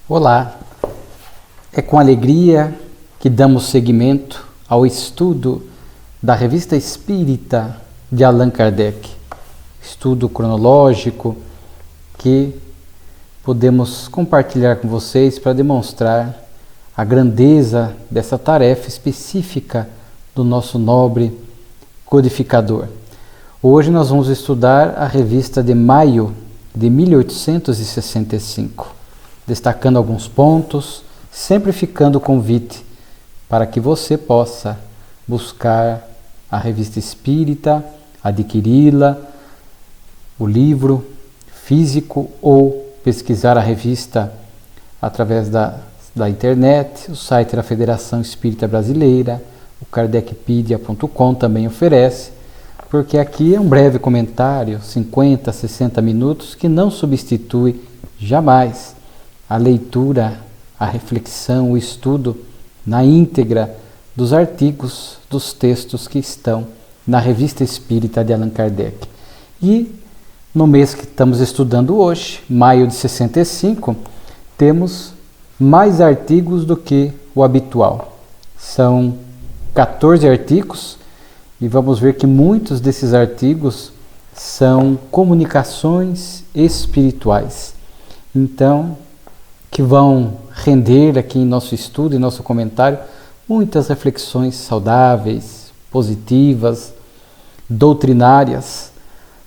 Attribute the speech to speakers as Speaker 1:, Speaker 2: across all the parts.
Speaker 1: Olá, é com alegria que damos seguimento ao estudo da Revista Espírita de Allan Kardec, estudo cronológico que podemos compartilhar com vocês para demonstrar a grandeza dessa tarefa específica do nosso nobre codificador. Hoje nós vamos estudar a revista de maio de 1865. Destacando alguns pontos, sempre ficando o convite para que você possa buscar a revista espírita, adquiri-la, o livro físico ou pesquisar a revista através da internet, o site da Federação Espírita Brasileira, o kardecpedia.com também oferece, porque aqui é um breve comentário, 50, 60 minutos, que não substitui jamais a leitura, a reflexão, o estudo na íntegra dos artigos, dos textos que estão na Revista Espírita de Allan Kardec. E no mês que estamos estudando hoje, maio de 65, temos mais artigos do que o habitual. São 14 artigos e vamos ver que muitos desses artigos são comunicações espirituais. Então, que vão render aqui em nosso estudo, em nosso comentário, muitas reflexões saudáveis, positivas, doutrinárias,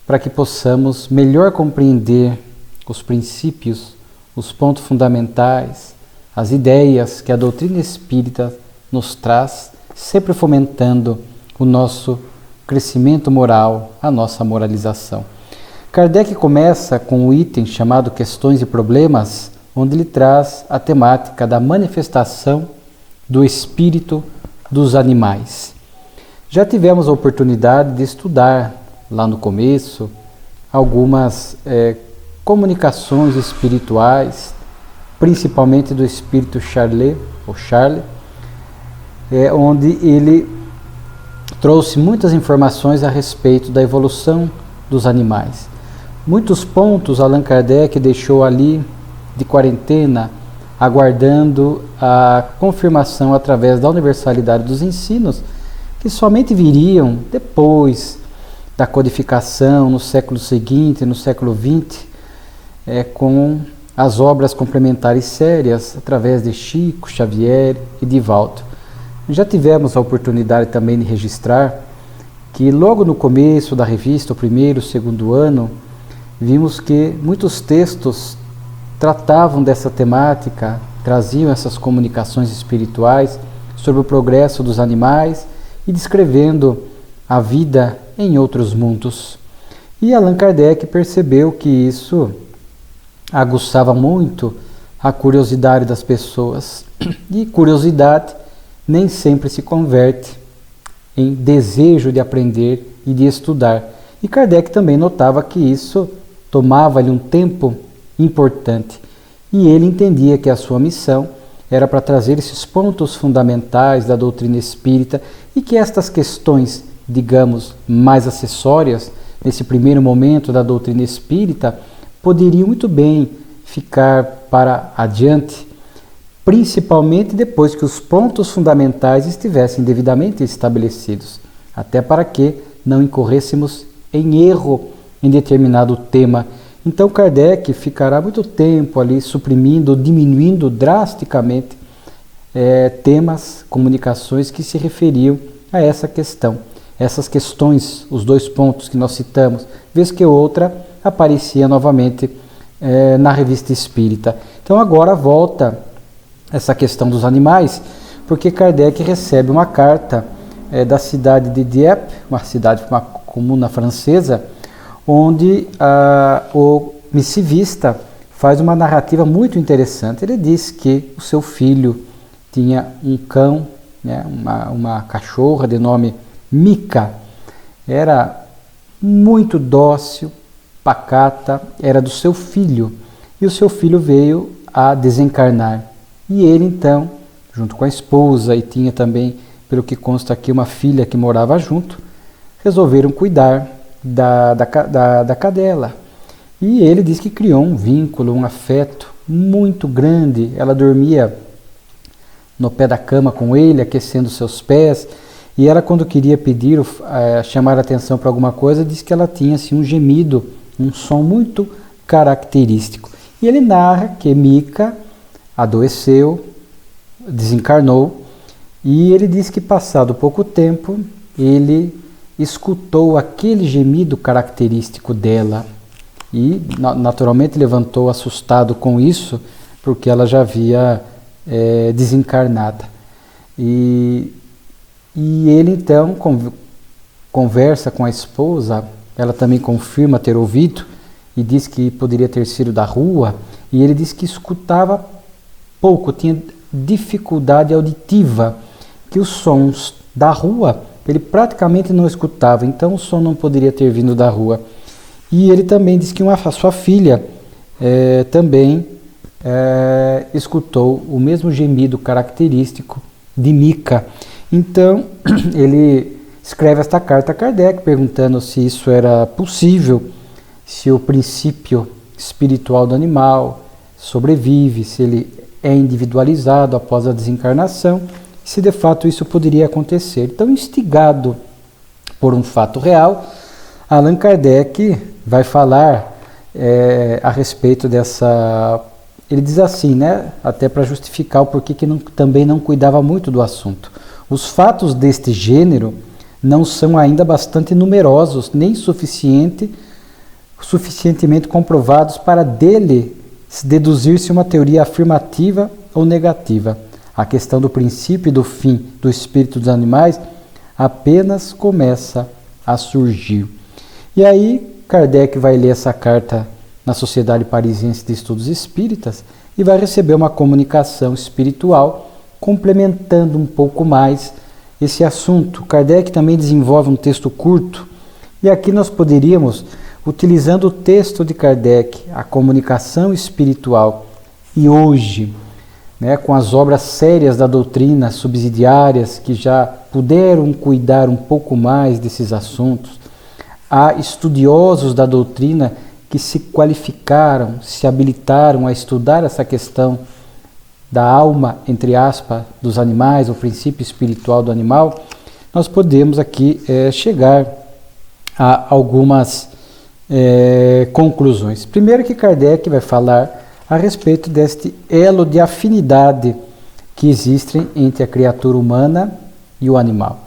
Speaker 1: para que possamos melhor compreender os princípios, os pontos fundamentais, as ideias que a doutrina espírita nos traz, sempre fomentando o nosso crescimento moral, a nossa moralização. Kardec começa com um item chamado Questões e Problemas, onde ele traz a temática da manifestação do espírito dos animais. Já tivemos a oportunidade de estudar lá no começo algumas comunicações espirituais, principalmente do espírito Charles, onde ele trouxe muitas informações a respeito da evolução dos animais. Muitos pontos Allan Kardec deixou ali de quarentena, aguardando a confirmação através da universalidade dos ensinos, que somente viriam depois da codificação no século seguinte, no século XX, com as obras complementares sérias, através de Chico, Xavier e Divaldo. Já tivemos a oportunidade também de registrar que logo no começo da revista, o primeiro, o segundo ano, vimos que muitos textos tratavam dessa temática, traziam essas comunicações espirituais sobre o progresso dos animais e descrevendo a vida em outros mundos. E Allan Kardec percebeu que isso aguçava muito a curiosidade das pessoas. E curiosidade nem sempre se converte em desejo de aprender e de estudar. E Kardec também notava que isso tomava-lhe um tempo importante. E ele entendia que a sua missão era para trazer esses pontos fundamentais da doutrina espírita e que estas questões, digamos, mais acessórias, nesse primeiro momento da doutrina espírita, poderiam muito bem ficar para adiante, principalmente depois que os pontos fundamentais estivessem devidamente estabelecidos, até para que não incorrêssemos em erro em determinado tema. Então Kardec ficará muito tempo ali suprimindo, diminuindo drasticamente temas, comunicações que se referiam a essa questão. Essas questões, os dois pontos que nós citamos, vez que outra aparecia novamente na Revista Espírita. Então agora volta essa questão dos animais, porque Kardec recebe uma carta da cidade de Dieppe, uma cidade, uma comuna francesa, onde o missivista faz uma narrativa muito interessante. Ele diz que o seu filho tinha um cão, uma cachorra de nome Mica, era muito dócil, pacata, era do seu filho, e o seu filho veio a desencarnar. E ele então, junto com a esposa, e tinha também, pelo que consta aqui, uma filha que morava junto, resolveram cuidar da cadela. E ele diz que criou um vínculo, um afeto muito grande. Ela dormia no pé da cama com ele, aquecendo seus pés. E ela, quando queria pedir, chamar a atenção para alguma coisa, disse que ela tinha assim, um gemido, um som muito característico. E ele narra que Mica adoeceu, desencarnou, e ele diz que, passado pouco tempo, ele escutou aquele gemido característico dela e, naturalmente, levantou assustado com isso, porque ela já havia desencarnado. E ele, então, conversa com a esposa, ela também confirma ter ouvido, e diz que poderia ter sido da rua, e ele diz que escutava pouco, tinha dificuldade auditiva, que os sons da rua ele praticamente não escutava, então o som não poderia ter vindo da rua. E ele também diz que a sua filha também escutou o mesmo gemido característico de Mica. Então ele escreve esta carta a Kardec perguntando se isso era possível, se o princípio espiritual do animal sobrevive, se ele é individualizado após a desencarnação, se de fato isso poderia acontecer. Então, instigado por um fato real, Allan Kardec vai falar a respeito dessa... Ele diz assim, né, até para justificar o porquê que também não cuidava muito do assunto. Os fatos deste gênero não são ainda bastante numerosos, nem suficientemente comprovados para dele deduzir-se uma teoria afirmativa ou negativa. A questão do princípio e do fim do espírito dos animais apenas começa a surgir. E aí Kardec vai ler essa carta na Sociedade Parisiense de Estudos Espíritas e vai receber uma comunicação espiritual complementando um pouco mais esse assunto. Kardec também desenvolve um texto curto e aqui nós poderíamos, utilizando o texto de Kardec, a comunicação espiritual, e hoje, com as obras sérias da doutrina, subsidiárias, que já puderam cuidar um pouco mais desses assuntos, há estudiosos da doutrina que se qualificaram, se habilitaram a estudar essa questão da alma, entre aspas, dos animais, o princípio espiritual do animal. Nós podemos aqui chegar a algumas conclusões. Primeiro que Kardec vai falar a respeito deste elo de afinidade que existe entre a criatura humana e o animal,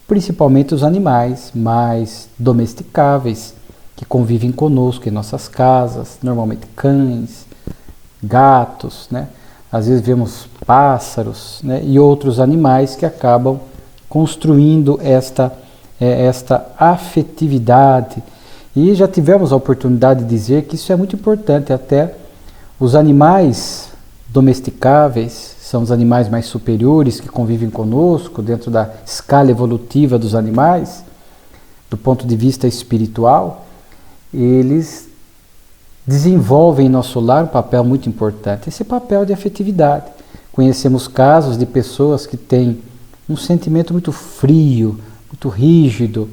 Speaker 1: principalmente os animais mais domesticáveis, que convivem conosco em nossas casas, normalmente cães, gatos, às vezes vemos pássaros, e outros animais que acabam construindo esta afetividade. E já tivemos a oportunidade de dizer que isso é muito importante. Até os animais domesticáveis são os animais mais superiores que convivem conosco dentro da escala evolutiva dos animais, do ponto de vista espiritual. Eles desenvolvem em nosso lar um papel muito importante, esse papel de afetividade. Conhecemos casos de pessoas que têm um sentimento muito frio, muito rígido,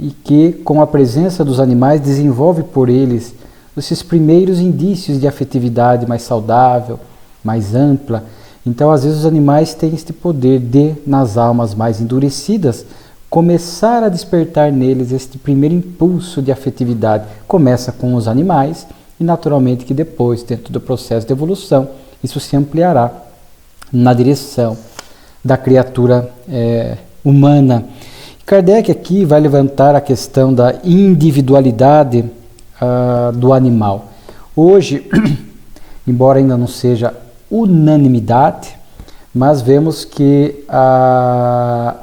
Speaker 1: e que, com a presença dos animais, desenvolve por eles esses primeiros indícios de afetividade mais saudável, mais ampla. Então, às vezes, os animais têm este poder de, nas almas mais endurecidas, começar a despertar neles este primeiro impulso de afetividade. Começa com os animais e, naturalmente, que depois, dentro do processo de evolução, isso se ampliará na direção da criatura humana. Kardec aqui vai levantar a questão da individualidade do animal. Hoje, embora ainda não seja unanimidade, mas vemos que a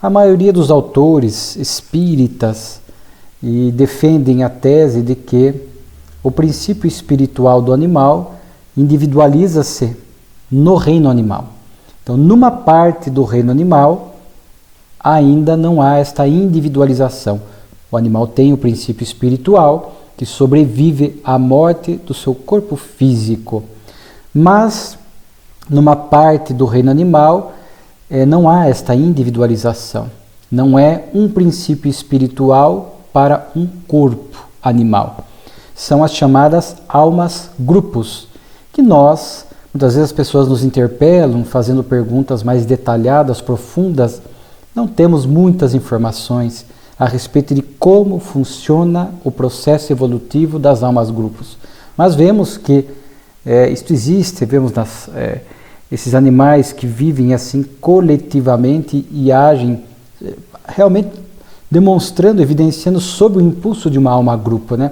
Speaker 1: maioria dos autores espíritas defendem a tese de que o princípio espiritual do animal individualiza-se no reino animal. Então, numa parte do reino animal, ainda não há esta individualização. O animal tem o princípio espiritual que sobrevive à morte do seu corpo físico. Mas, numa parte do reino animal, não há esta individualização. Não é um princípio espiritual para um corpo animal. são as chamadas almas grupos, que nós, muitas vezes as pessoas nos interpelam, fazendo perguntas mais detalhadas, profundas, não temos muitas informações a respeito de como funciona o processo evolutivo das almas grupos. Mas vemos que isto existe, vemos esses animais que vivem assim coletivamente e agem realmente demonstrando, evidenciando sob o impulso de uma alma grupo, né?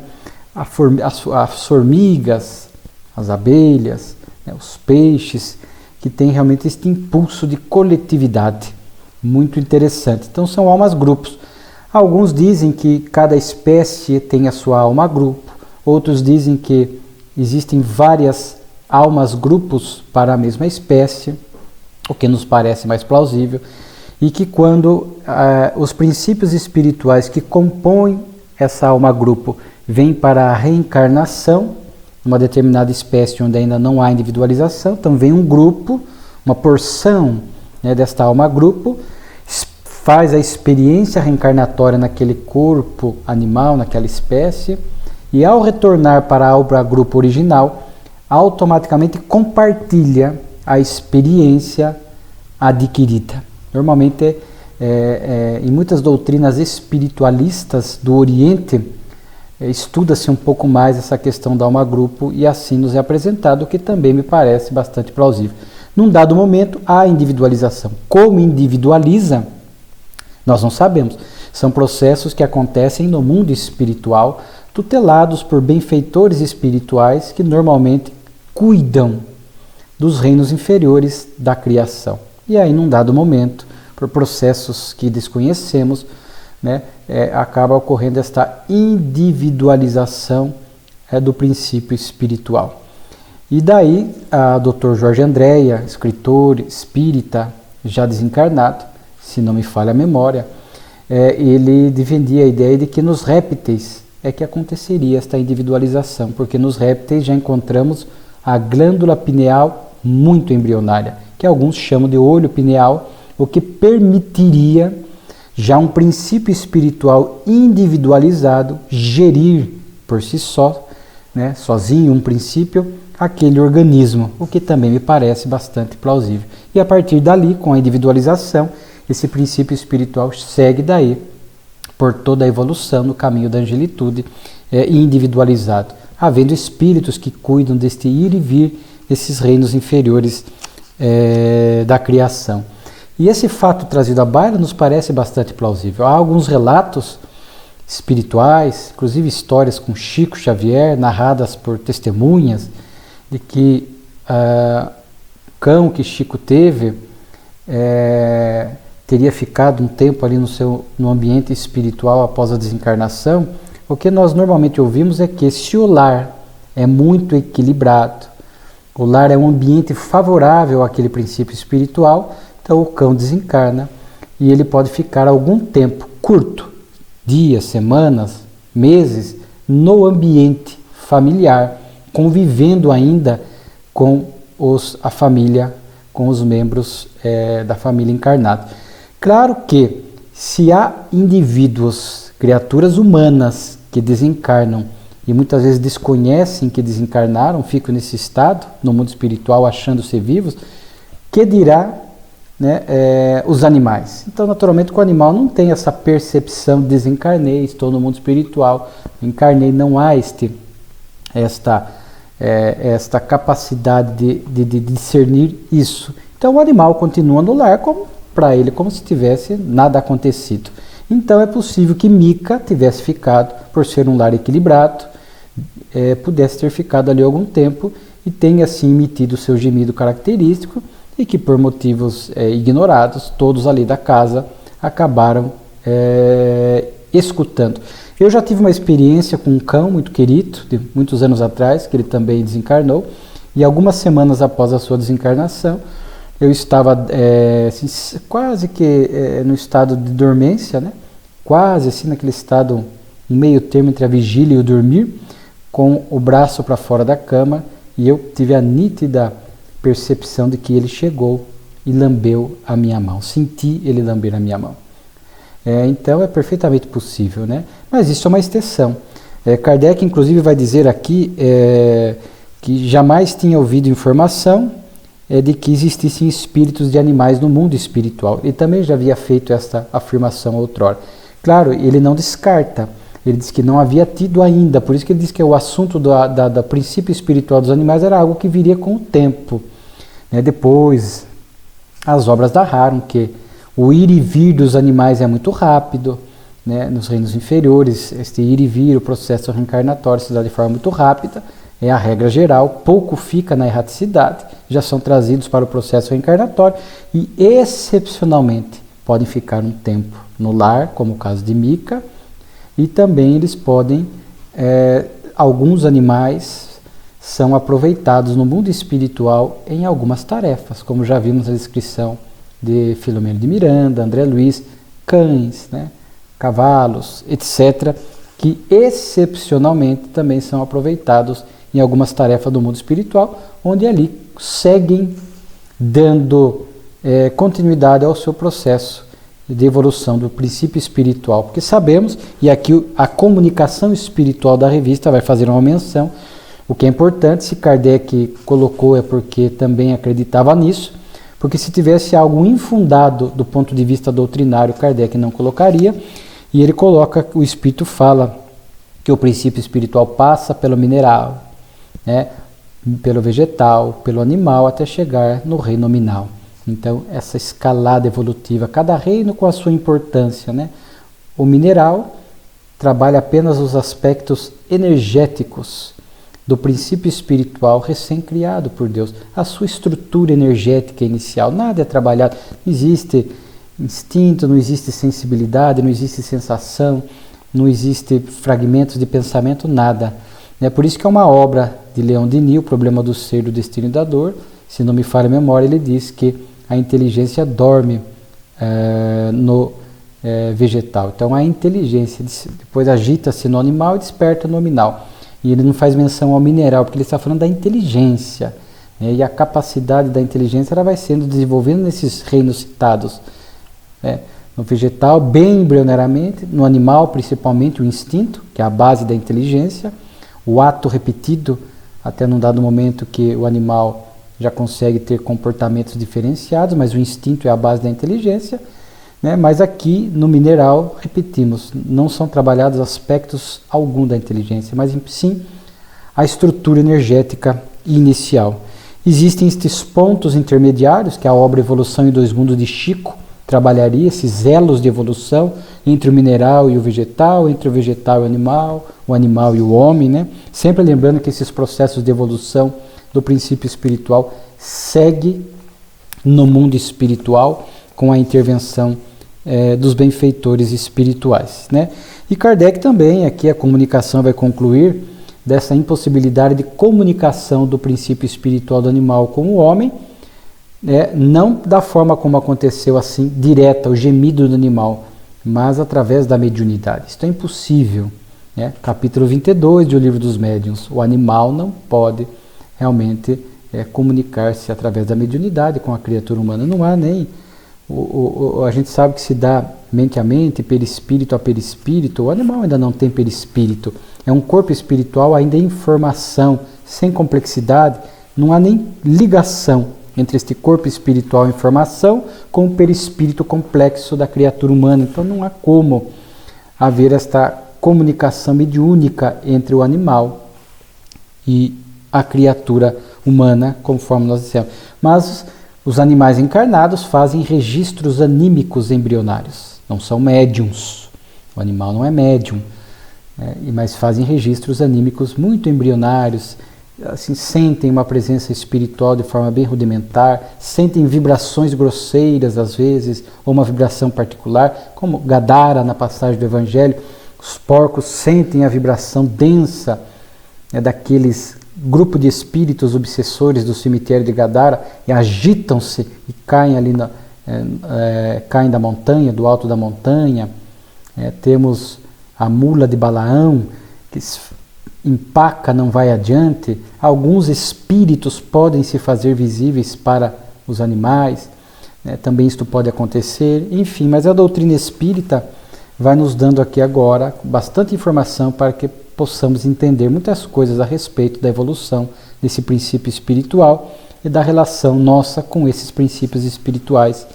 Speaker 1: As formigas, as abelhas, né? Os peixes, que têm realmente este impulso de coletividade, muito interessante. Então são almas grupos. Alguns dizem que cada espécie tem a sua alma grupo, outros dizem que existem várias almas grupos para a mesma espécie, o que nos parece mais plausível, e que quando os princípios espirituais que compõem essa alma grupo vêm para a reencarnação, numa determinada espécie onde ainda não há individualização, então vem um grupo, uma porção, né, desta alma grupo, faz a experiência reencarnatória naquele corpo animal, naquela espécie, e ao retornar para a alma grupo original, automaticamente compartilha a experiência adquirida. Normalmente, em muitas doutrinas espiritualistas do Oriente, estuda-se um pouco mais essa questão da alma grupo e assim nos é apresentado, o que também me parece bastante plausível. Num dado momento, há individualização. Como individualiza, nós não sabemos. São processos que acontecem no mundo espiritual, tutelados por benfeitores espirituais que normalmente cuidam dos reinos inferiores da criação. E aí, num dado momento, por processos que desconhecemos, né, acaba ocorrendo esta individualização do princípio espiritual. E daí, a Dr. Jorge Andréa, escritor espírita, já desencarnado, se não me falha a memória, ele defendia a ideia de que nos répteis é que aconteceria esta individualização, porque nos répteis já encontramos a glândula pineal muito embrionária, que alguns chamam de olho pineal, o que permitiria já um princípio espiritual individualizado gerir por si só, né, sozinho, um princípio, aquele organismo, o que também me parece bastante plausível. E a partir dali, com a individualização, esse princípio espiritual segue daí por toda a evolução no caminho da angelitude individualizado, havendo espíritos que cuidam deste ir e vir desses reinos inferiores da criação. E esse fato trazido à baila nos parece bastante plausível. Há alguns relatos espirituais, inclusive histórias com Chico Xavier, narradas por testemunhas, de que o cão que Chico teve teria ficado um tempo ali no ambiente espiritual após a desencarnação. O que nós normalmente ouvimos é que se o lar é muito equilibrado, o lar é um ambiente favorável àquele princípio espiritual, então o cão desencarna e ele pode ficar algum tempo curto, dias, semanas, meses, no ambiente familiar, convivendo ainda com a família, com os membros da família encarnada. Claro que se há indivíduos, criaturas humanas que desencarnam e muitas vezes desconhecem que desencarnaram, ficam nesse estado, no mundo espiritual, achando-se vivos, que dirá, né, os animais? Então, naturalmente, o animal não tem essa percepção de desencarnei, estou no mundo espiritual, encarnei, não há esta capacidade de discernir isso. Então, o animal continua no lar para ele como se tivesse nada acontecido. Então, é possível que Mica tivesse ficado, por ser um lar equilibrado, pudesse ter ficado ali algum tempo e tenha assim emitido o seu gemido característico e que por motivos ignorados, todos ali da casa acabaram escutando. Eu já tive uma experiência com um cão muito querido, de muitos anos atrás, que ele também desencarnou, e algumas semanas após a sua desencarnação, eu estava assim, quase que no estado de dormência, né? Quase assim naquele estado, um meio termo entre a vigília e o dormir, com o braço para fora da cama, e eu tive a nítida percepção de que ele chegou e lambeu a minha mão. Senti ele lamber a minha mão. Então é perfeitamente possível, né? Mas isso é uma exceção. Kardec, inclusive, vai dizer aqui que jamais tinha ouvido informação de que existissem espíritos de animais no mundo espiritual. Ele também já havia feito esta afirmação outrora. Claro, ele não descarta, ele diz que não havia tido ainda, por isso que ele diz que o assunto do princípio espiritual dos animais era algo que viria com o tempo. Depois, as obras narraram que o ir e vir dos animais é muito rápido, nos reinos inferiores, este ir e vir, o processo reencarnatório se dá de forma muito rápida, é a regra geral, pouco fica na erraticidade, já são trazidos para o processo reencarnatório e, excepcionalmente, podem ficar um tempo no lar, como o caso de Mica, e também eles podem, alguns animais são aproveitados no mundo espiritual em algumas tarefas, como já vimos na descrição de Filomeno de Miranda, André Luiz, cães, cavalos, etc., que excepcionalmente também são aproveitados em algumas tarefas do mundo espiritual, onde ali seguem dando continuidade ao seu processo de evolução do princípio espiritual, porque sabemos, e aqui a comunicação espiritual da revista vai fazer uma menção, o que é importante, se Kardec colocou é porque também acreditava nisso, porque se tivesse algo infundado do ponto de vista doutrinário, Kardec não colocaria, e ele coloca, o Espírito fala que o princípio espiritual passa pelo mineral, pelo vegetal, pelo animal, até chegar no reino nominal. Então, essa escalada evolutiva, cada reino com a sua importância. O mineral trabalha apenas os aspectos energéticos do princípio espiritual recém-criado por Deus, a sua estrutura energética inicial. Nada é trabalhado, não existe instinto, não existe sensibilidade, não existe sensação, não existe fragmentos de pensamento, nada. Por isso que é uma obra de Leon Denis, O Problema do Ser, do Destino e da Dor. Se não me falha a memória, ele diz que a inteligência dorme no vegetal. Então a inteligência depois agita-se no animal e desperta no nominal. E ele não faz menção ao mineral, porque ele está falando da inteligência. E a capacidade da inteligência ela vai sendo desenvolvida nesses reinos citados. No vegetal, bem embrionariamente, no animal, principalmente o instinto, que é a base da inteligência, o ato repetido, até num dado momento que o animal já consegue ter comportamentos diferenciados, mas o instinto é a base da inteligência. Mas aqui no mineral, repetimos, não são trabalhados aspectos algum da inteligência, mas sim a estrutura energética inicial. Existem estes pontos intermediários, que a obra Evolução em Dois Mundos de Chico trabalharia, esses elos de evolução entre o mineral e o vegetal, entre o vegetal e o animal e o homem. Sempre lembrando que esses processos de evolução do princípio espiritual segue no mundo espiritual com a intervenção dos benfeitores espirituais. E Kardec também, aqui a comunicação vai concluir dessa impossibilidade de comunicação do princípio espiritual do animal com o homem, não da forma como aconteceu assim, direta, o gemido do animal, mas através da mediunidade. Isto é impossível. Capítulo 22 do Livro dos Médiuns. O animal não pode realmente comunicar-se através da mediunidade com a criatura humana. Não há nem... a gente sabe que se dá mente a mente, perispírito a perispírito. O animal ainda não tem perispírito. É um corpo espiritual ainda em informação, sem complexidade. Não há nem ligação entre este corpo espiritual em formação com o perispírito complexo da criatura humana. Então não há como haver esta comunicação mediúnica entre o animal e a criatura humana, conforme nós dissemos. Mas os animais encarnados fazem registros anímicos embrionários, não são médiums. O animal não é médium, mas fazem registros anímicos muito embrionários, assim, sentem uma presença espiritual de forma bem rudimentar, sentem vibrações grosseiras às vezes, ou uma vibração particular, como Gadara na passagem do Evangelho. Os porcos sentem a vibração densa daqueles grupo de espíritos obsessores do cemitério de Gadara e agitam-se e caem ali, caem da montanha, do alto da montanha. Temos a mula de Balaão, que empaca, não vai adiante. Alguns espíritos podem se fazer visíveis para os animais, também isto pode acontecer. Enfim, mas a doutrina espírita vai nos dando aqui agora bastante informação para que possamos entender muitas coisas a respeito da evolução desse princípio espiritual e da relação nossa com esses princípios espirituais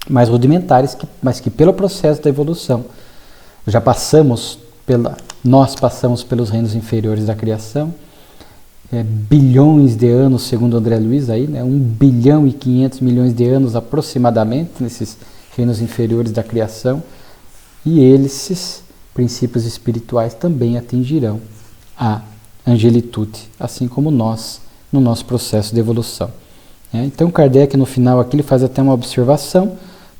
Speaker 1: mais rudimentares, mas que pelo processo da evolução nós passamos pelos reinos inferiores da criação, bilhões de anos, segundo André Luiz, aí, né, 1 bilhão e 500 milhões de anos aproximadamente nesses reinos inferiores da criação, e esses princípios espirituais também atingirão a angelitude, assim como nós, no nosso processo de evolução. Então Kardec, no final aqui, ele faz até uma observação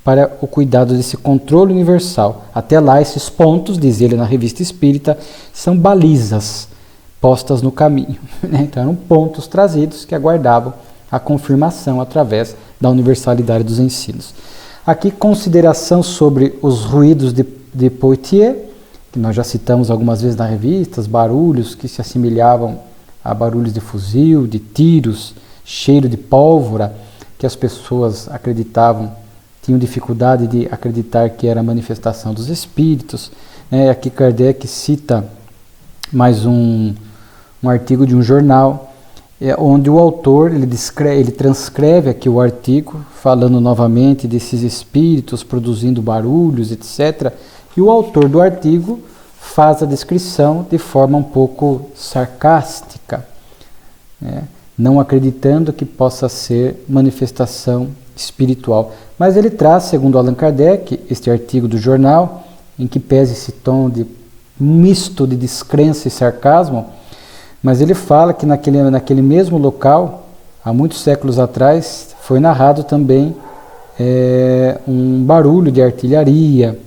Speaker 1: para o cuidado desse controle universal. Até lá, esses pontos, diz ele na Revista Espírita, são balizas postas no caminho. Então eram pontos trazidos que aguardavam a confirmação através da universalidade dos ensinos. Aqui, consideração sobre os ruídos de Poitiers, que nós já citamos algumas vezes na revista, os barulhos que se assemelhavam a barulhos de fuzil, de tiros, cheiro de pólvora, que as pessoas tinham dificuldade de acreditar que era a manifestação dos espíritos. Aqui Kardec cita mais um artigo de um jornal, onde o autor ele transcreve aqui o artigo, falando novamente desses espíritos produzindo barulhos, etc. E o autor do artigo faz a descrição de forma um pouco sarcástica, não acreditando que possa ser manifestação espiritual. Mas ele traz, segundo Allan Kardec, este artigo do jornal, em que pese esse tom de misto de descrença e sarcasmo, mas ele fala que naquele mesmo local, há muitos séculos atrás, foi narrado também um barulho de artilharia,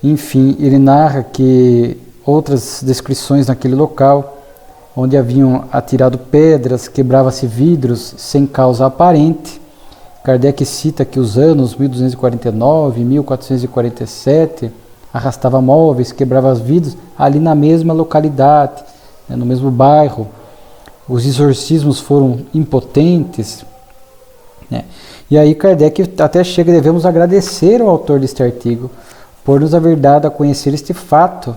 Speaker 1: enfim, ele narra que outras descrições naquele local, onde haviam atirado pedras, quebrava-se vidros sem causa aparente. Kardec cita que os anos 1249 e 1447 arrastava móveis, quebrava vidros ali na mesma localidade, no mesmo bairro. Os exorcismos foram impotentes. E aí Kardec até chega, devemos agradecer ao autor deste artigo por nos haver dado a conhecer este fato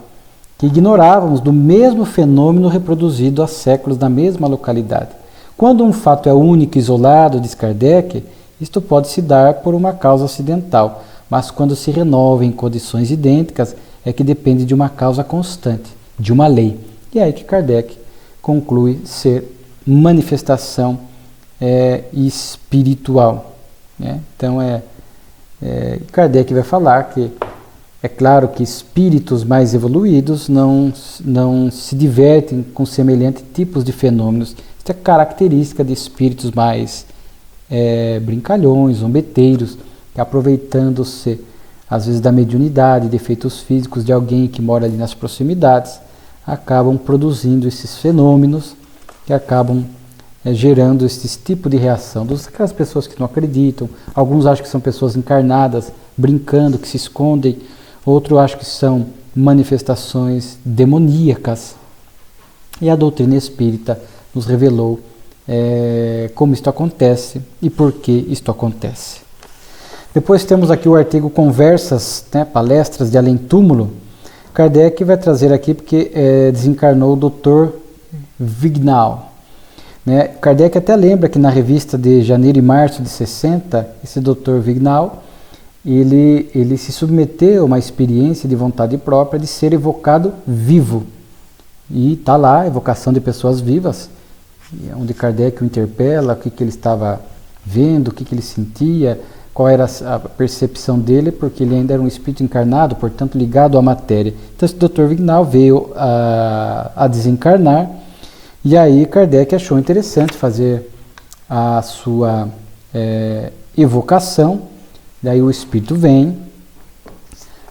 Speaker 1: que ignorávamos do mesmo fenômeno reproduzido há séculos na mesma localidade. Quando um fato é único e isolado, diz Kardec, isto pode se dar por uma causa acidental, mas quando se renova em condições idênticas, é que depende de uma causa constante, de uma lei. E é aí que Kardec conclui ser manifestação espiritual. Então, Kardec vai falar que é claro que espíritos mais evoluídos não se divertem com semelhantes tipos de fenômenos. Isso é característica de espíritos mais brincalhões, zombeteiros, que aproveitando-se, às vezes, da mediunidade, de efeitos físicos de alguém que mora ali nas proximidades, acabam produzindo esses fenômenos que acabam gerando esse tipo de reação. Aquelas pessoas que não acreditam, alguns acham que são pessoas encarnadas, brincando, que se escondem, outros acham que são manifestações demoníacas. E a doutrina espírita nos revelou como isto acontece e por que isto acontece. Depois temos aqui o artigo Conversas, palestras de além-túmulo. Kardec vai trazer aqui porque desencarnou o Dr. Vignal. Kardec até lembra que na revista de janeiro e março de 60, esse Dr. Vignal, ele se submeteu a uma experiência de vontade própria de ser evocado vivo. E está lá, evocação de pessoas vivas, onde Kardec o interpela, o que ele estava vendo, o que ele sentia, qual era a percepção dele, porque ele ainda era um espírito encarnado, portanto ligado à matéria. Então esse Dr. Vignal veio a desencarnar, e aí Kardec achou interessante fazer a sua evocação. Daí o espírito vem,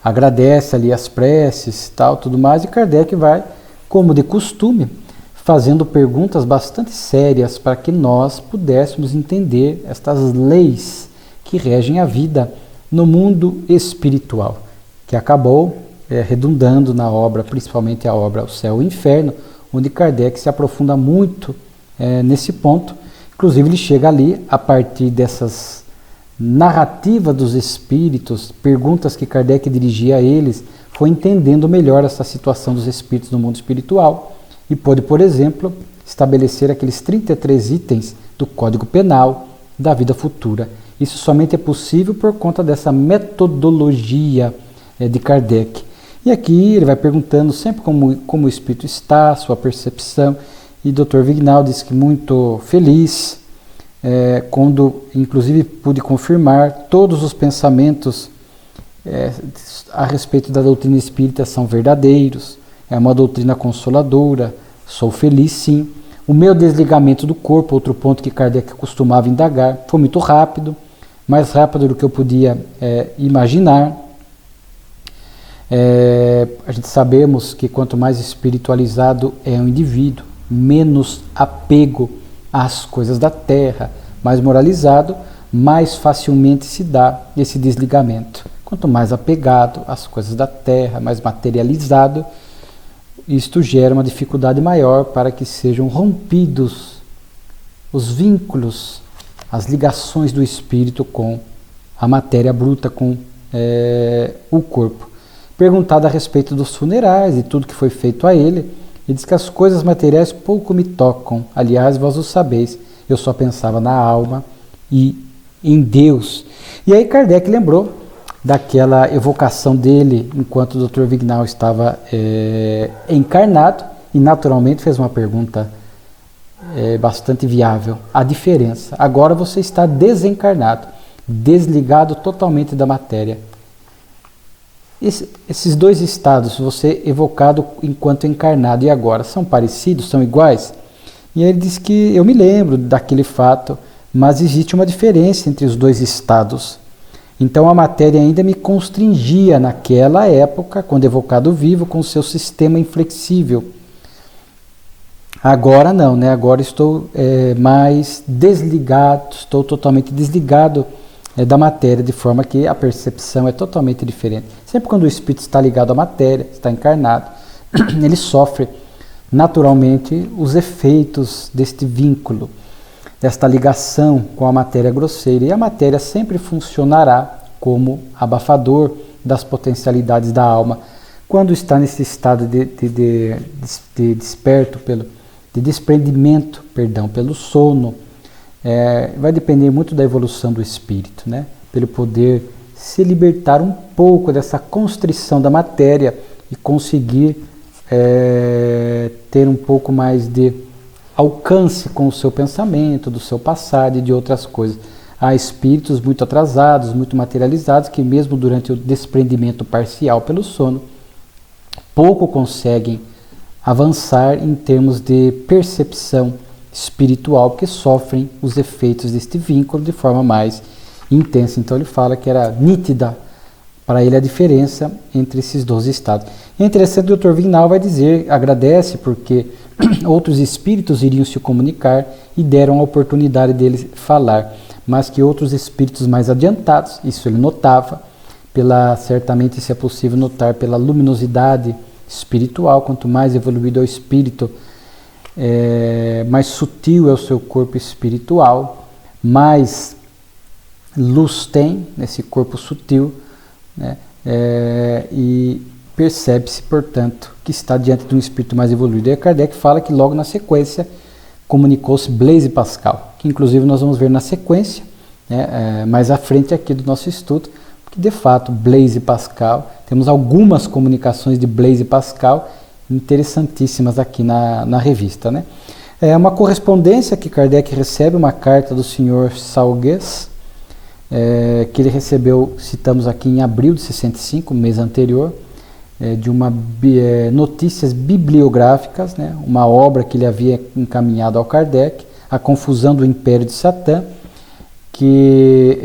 Speaker 1: agradece ali as preces, tudo mais, e Kardec vai, como de costume, fazendo perguntas bastante sérias para que nós pudéssemos entender estas leis que regem a vida no mundo espiritual, que acabou redundando na obra, principalmente a obra O Céu e o Inferno, onde Kardec se aprofunda muito nesse ponto. Inclusive ele chega ali, a partir dessas narrativas dos espíritos, perguntas que Kardec dirigia a eles, foi entendendo melhor essa situação dos espíritos no mundo espiritual e pôde, por exemplo, estabelecer aqueles 33 itens do Código Penal da vida futura. Isso somente é possível por conta dessa metodologia de Kardec. E aqui ele vai perguntando sempre como o espírito está, sua percepção, e Dr. Vignal diz que muito feliz, quando inclusive pude confirmar todos os pensamentos a respeito da doutrina espírita são verdadeiros, é uma doutrina consoladora, sou feliz sim. O meu desligamento do corpo, outro ponto que Kardec costumava indagar, foi muito rápido, mais rápido do que eu podia imaginar. A gente sabemos que quanto mais espiritualizado é um indivíduo, menos apego às coisas da terra, mais moralizado, mais facilmente se dá esse desligamento. Quanto mais apegado às coisas da terra, mais materializado, isto gera uma dificuldade maior para que sejam rompidos os vínculos, as ligações do espírito com a matéria bruta, com o corpo. Perguntado a respeito dos funerais e tudo que foi feito a ele, ele diz que as coisas materiais pouco me tocam. Aliás, vós o sabeis, eu só pensava na alma e em Deus. E aí Kardec lembrou daquela evocação dele enquanto o Dr. Vignal estava encarnado e naturalmente fez uma pergunta bastante viável. A diferença, agora você está desencarnado, desligado totalmente da matéria. Esses dois estados, você evocado enquanto encarnado e agora, são parecidos, são iguais? E ele diz que eu me lembro daquele fato, mas existe uma diferença entre os dois estados. Então a matéria ainda me constringia naquela época, quando evocado vivo, com o seu sistema inflexível. Agora não, né? Agora estou mais desligado, estou totalmente desligado da matéria, de forma que a percepção é totalmente diferente. Sempre quando o espírito está ligado à matéria, está encarnado, ele sofre naturalmente os efeitos deste vínculo, desta ligação com a matéria grosseira, e a matéria sempre funcionará como abafador das potencialidades da alma. Quando está nesse estado de desperto, de desprendimento, pelo sono, vai depender muito da evolução do espírito, né? Pelo poder se libertar um pouco dessa constrição da matéria e conseguir ter um pouco mais de alcance com o seu pensamento, do seu passado e de outras coisas. Há espíritos muito atrasados, muito materializados, que mesmo durante o desprendimento parcial pelo sono, pouco conseguem avançar em termos de percepção espiritual, que sofrem os efeitos deste vínculo de forma mais intensa. Então ele fala que era nítida para ele a diferença entre esses dois estados. É interessante que o Dr. Vignal vai dizer, agradece porque outros espíritos iriam se comunicar e deram a oportunidade deles falar, mas que outros espíritos mais adiantados, isso ele notava, certamente isso é possível notar pela luminosidade espiritual, quanto mais evoluído é o espírito, mais sutil é o seu corpo espiritual, mais luz tem nesse corpo sutil, né? E percebe-se, portanto, que está diante de um espírito mais evoluído. E Kardec fala que logo na sequência comunicou-se Blaise Pascal, que inclusive nós vamos ver na sequência, né, mais à frente aqui do nosso estudo, que de fato Blaise Pascal, temos algumas comunicações de Blaise Pascal interessantíssimas aqui na revista, né? É uma correspondência que Kardec recebe, uma carta do Sr. Salgues, que ele recebeu, citamos aqui, em abril de 65, mês anterior, de notícias bibliográficas, né? Uma obra que ele havia encaminhado ao Kardec, A Confusão do Império de Satã, que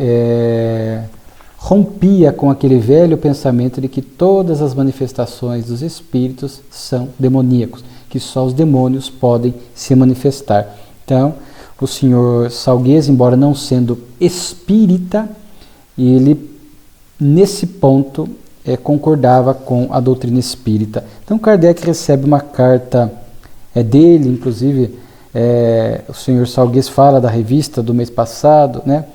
Speaker 1: rompia com aquele velho pensamento de que todas as manifestações dos espíritos são demoníacos, que só os demônios podem se manifestar. Então, o senhor Salgues, embora não sendo espírita, ele, nesse ponto, concordava com a doutrina espírita. Então, Kardec recebe uma carta dele, inclusive, o senhor Salgues fala da revista do mês passado, né?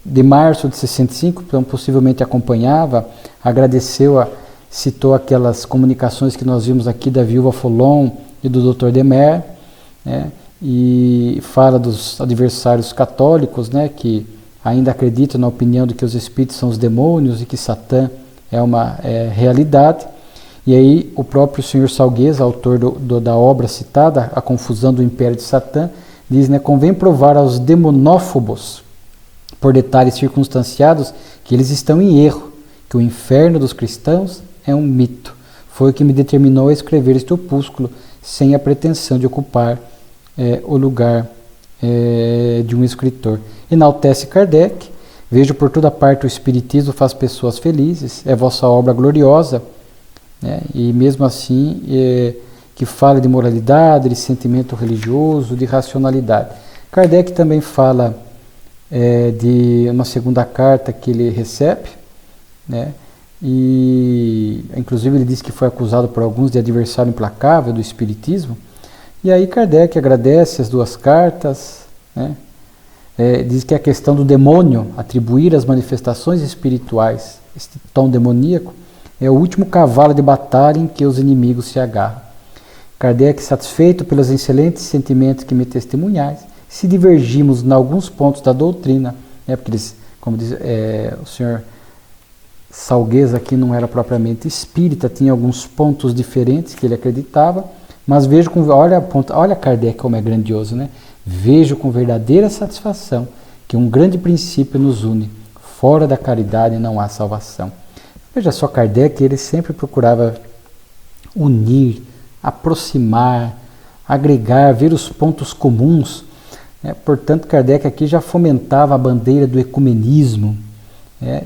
Speaker 1: De março de 65, então possivelmente acompanhava, agradeceu citou aquelas comunicações que nós vimos aqui da viúva Follon e do Dr. Demer, né, e fala dos adversários católicos, né, que ainda acreditam na opinião de que os espíritos são os demônios e que Satã é uma realidade. E aí o próprio Sr. Salguesa, autor da obra citada, A Confusão do Império de Satã, diz, né, convém provar aos demonófobos, por detalhes circunstanciados, que eles estão em erro, que o inferno dos cristãos é um mito. Foi o que me determinou a escrever este opúsculo, sem a pretensão de ocupar o lugar de um escritor. Enaltece Kardec, vejo por toda parte o Espiritismo faz pessoas felizes, é vossa obra gloriosa, né? E mesmo assim que fala de moralidade, de sentimento religioso, de racionalidade. Kardec também fala de uma segunda carta que ele recebe, né? E inclusive ele diz que foi acusado por alguns de adversário implacável do Espiritismo. E aí Kardec agradece as duas cartas, né? Diz que a questão do demônio, atribuir às manifestações espirituais este tom demoníaco, é o último cavalo de batalha em que os inimigos se agarram. Kardec, satisfeito pelos excelentes sentimentos que me testemunhais, se divergimos em alguns pontos da doutrina, né, porque eles, como diz o senhor Salguesa aqui não era propriamente espírita, tinha alguns pontos diferentes que ele acreditava, mas vejo com, olha Kardec como é grandioso, né? Vejo com verdadeira satisfação que um grande princípio nos une, fora da caridade não há salvação. Veja só, Kardec, ele sempre procurava unir, aproximar, agregar, ver os pontos comuns, né? Portanto, Kardec aqui já fomentava a bandeira do ecumenismo,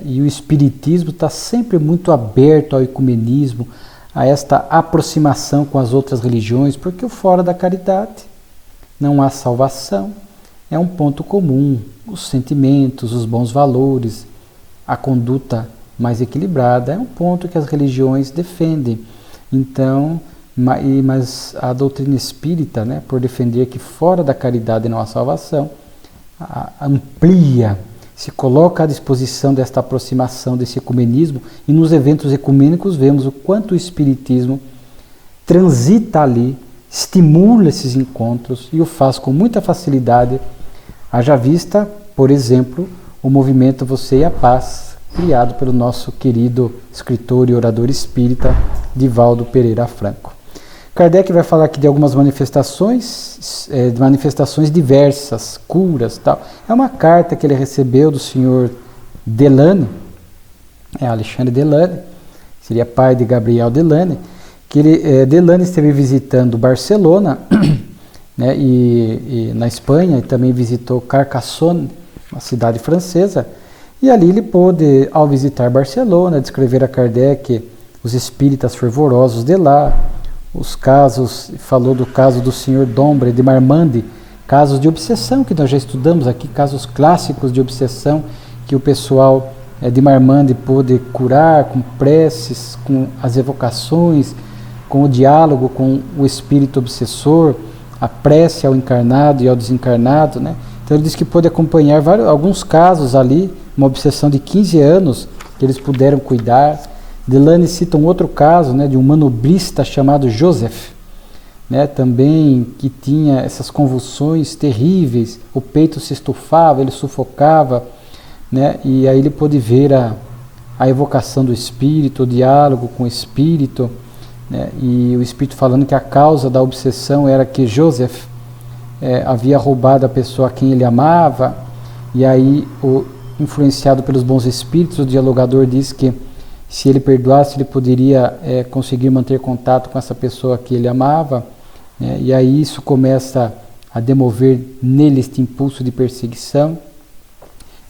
Speaker 1: e o Espiritismo está sempre muito aberto ao ecumenismo, a esta aproximação com as outras religiões, porque o fora da caridade não há salvação, é um ponto comum, os sentimentos, os bons valores, a conduta mais equilibrada, é um ponto que as religiões defendem. Então, mas a doutrina espírita, né, por defender que fora da caridade não há salvação, amplia, se coloca à disposição desta aproximação, desse ecumenismo, e nos eventos ecumênicos vemos o quanto o Espiritismo transita ali, estimula esses encontros e o faz com muita facilidade, haja vista, por exemplo, o movimento Você e a Paz, criado pelo nosso querido escritor e orador espírita, Divaldo Pereira Franco. Kardec vai falar aqui de algumas manifestações diversas, curas, tal. É uma carta que ele recebeu do senhor Delane, Alexandre Delane, seria pai de Gabriel Delane, que Delane esteve visitando Barcelona, né, e na Espanha, e também visitou Carcassonne, uma cidade francesa, e ali ele pôde, ao visitar Barcelona, descrever a Kardec os espíritas fervorosos de lá, os casos, falou do caso do senhor Dombre de Marmande, casos de obsessão que nós já estudamos aqui, casos clássicos de obsessão que o pessoal de Marmande pôde curar com preces, com as evocações, com o diálogo com o espírito obsessor, a prece ao encarnado e ao desencarnado, né? Então ele diz que pôde acompanhar alguns casos ali, uma obsessão de 15 anos que eles puderam cuidar. Delane cita um outro caso, né, de um manobrista chamado Joseph, né, também que tinha essas convulsões terríveis, o peito se estufava, ele sufocava, né, e aí ele pôde ver a evocação do espírito, o diálogo com o espírito, né, e o espírito falando que a causa da obsessão era que Joseph havia roubado a pessoa a quem ele amava, e aí, influenciado pelos bons espíritos, o dialogador diz que se ele perdoasse, ele poderia conseguir manter contato com essa pessoa que ele amava, né? E aí isso começa a demover nele este impulso de perseguição.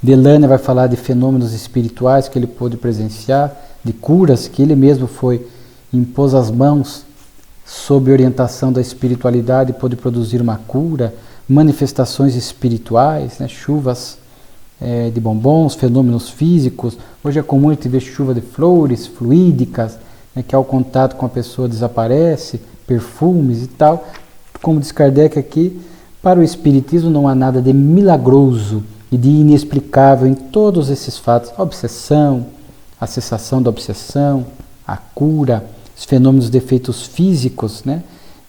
Speaker 1: Delane vai falar de fenômenos espirituais que ele pôde presenciar, de curas que ele mesmo impôs as mãos sob orientação da espiritualidade, pôde produzir uma cura, manifestações espirituais, né? Chuvas de bombons, fenômenos físicos. Hoje é comum a gente ver chuva de flores fluídicas, né, que ao contato com a pessoa desaparece, perfumes e tal. Como diz Kardec aqui, para o Espiritismo não há nada de milagroso e de inexplicável em todos esses fatos. A obsessão, a cessação da obsessão, a cura, os fenômenos de efeitos físicos, né,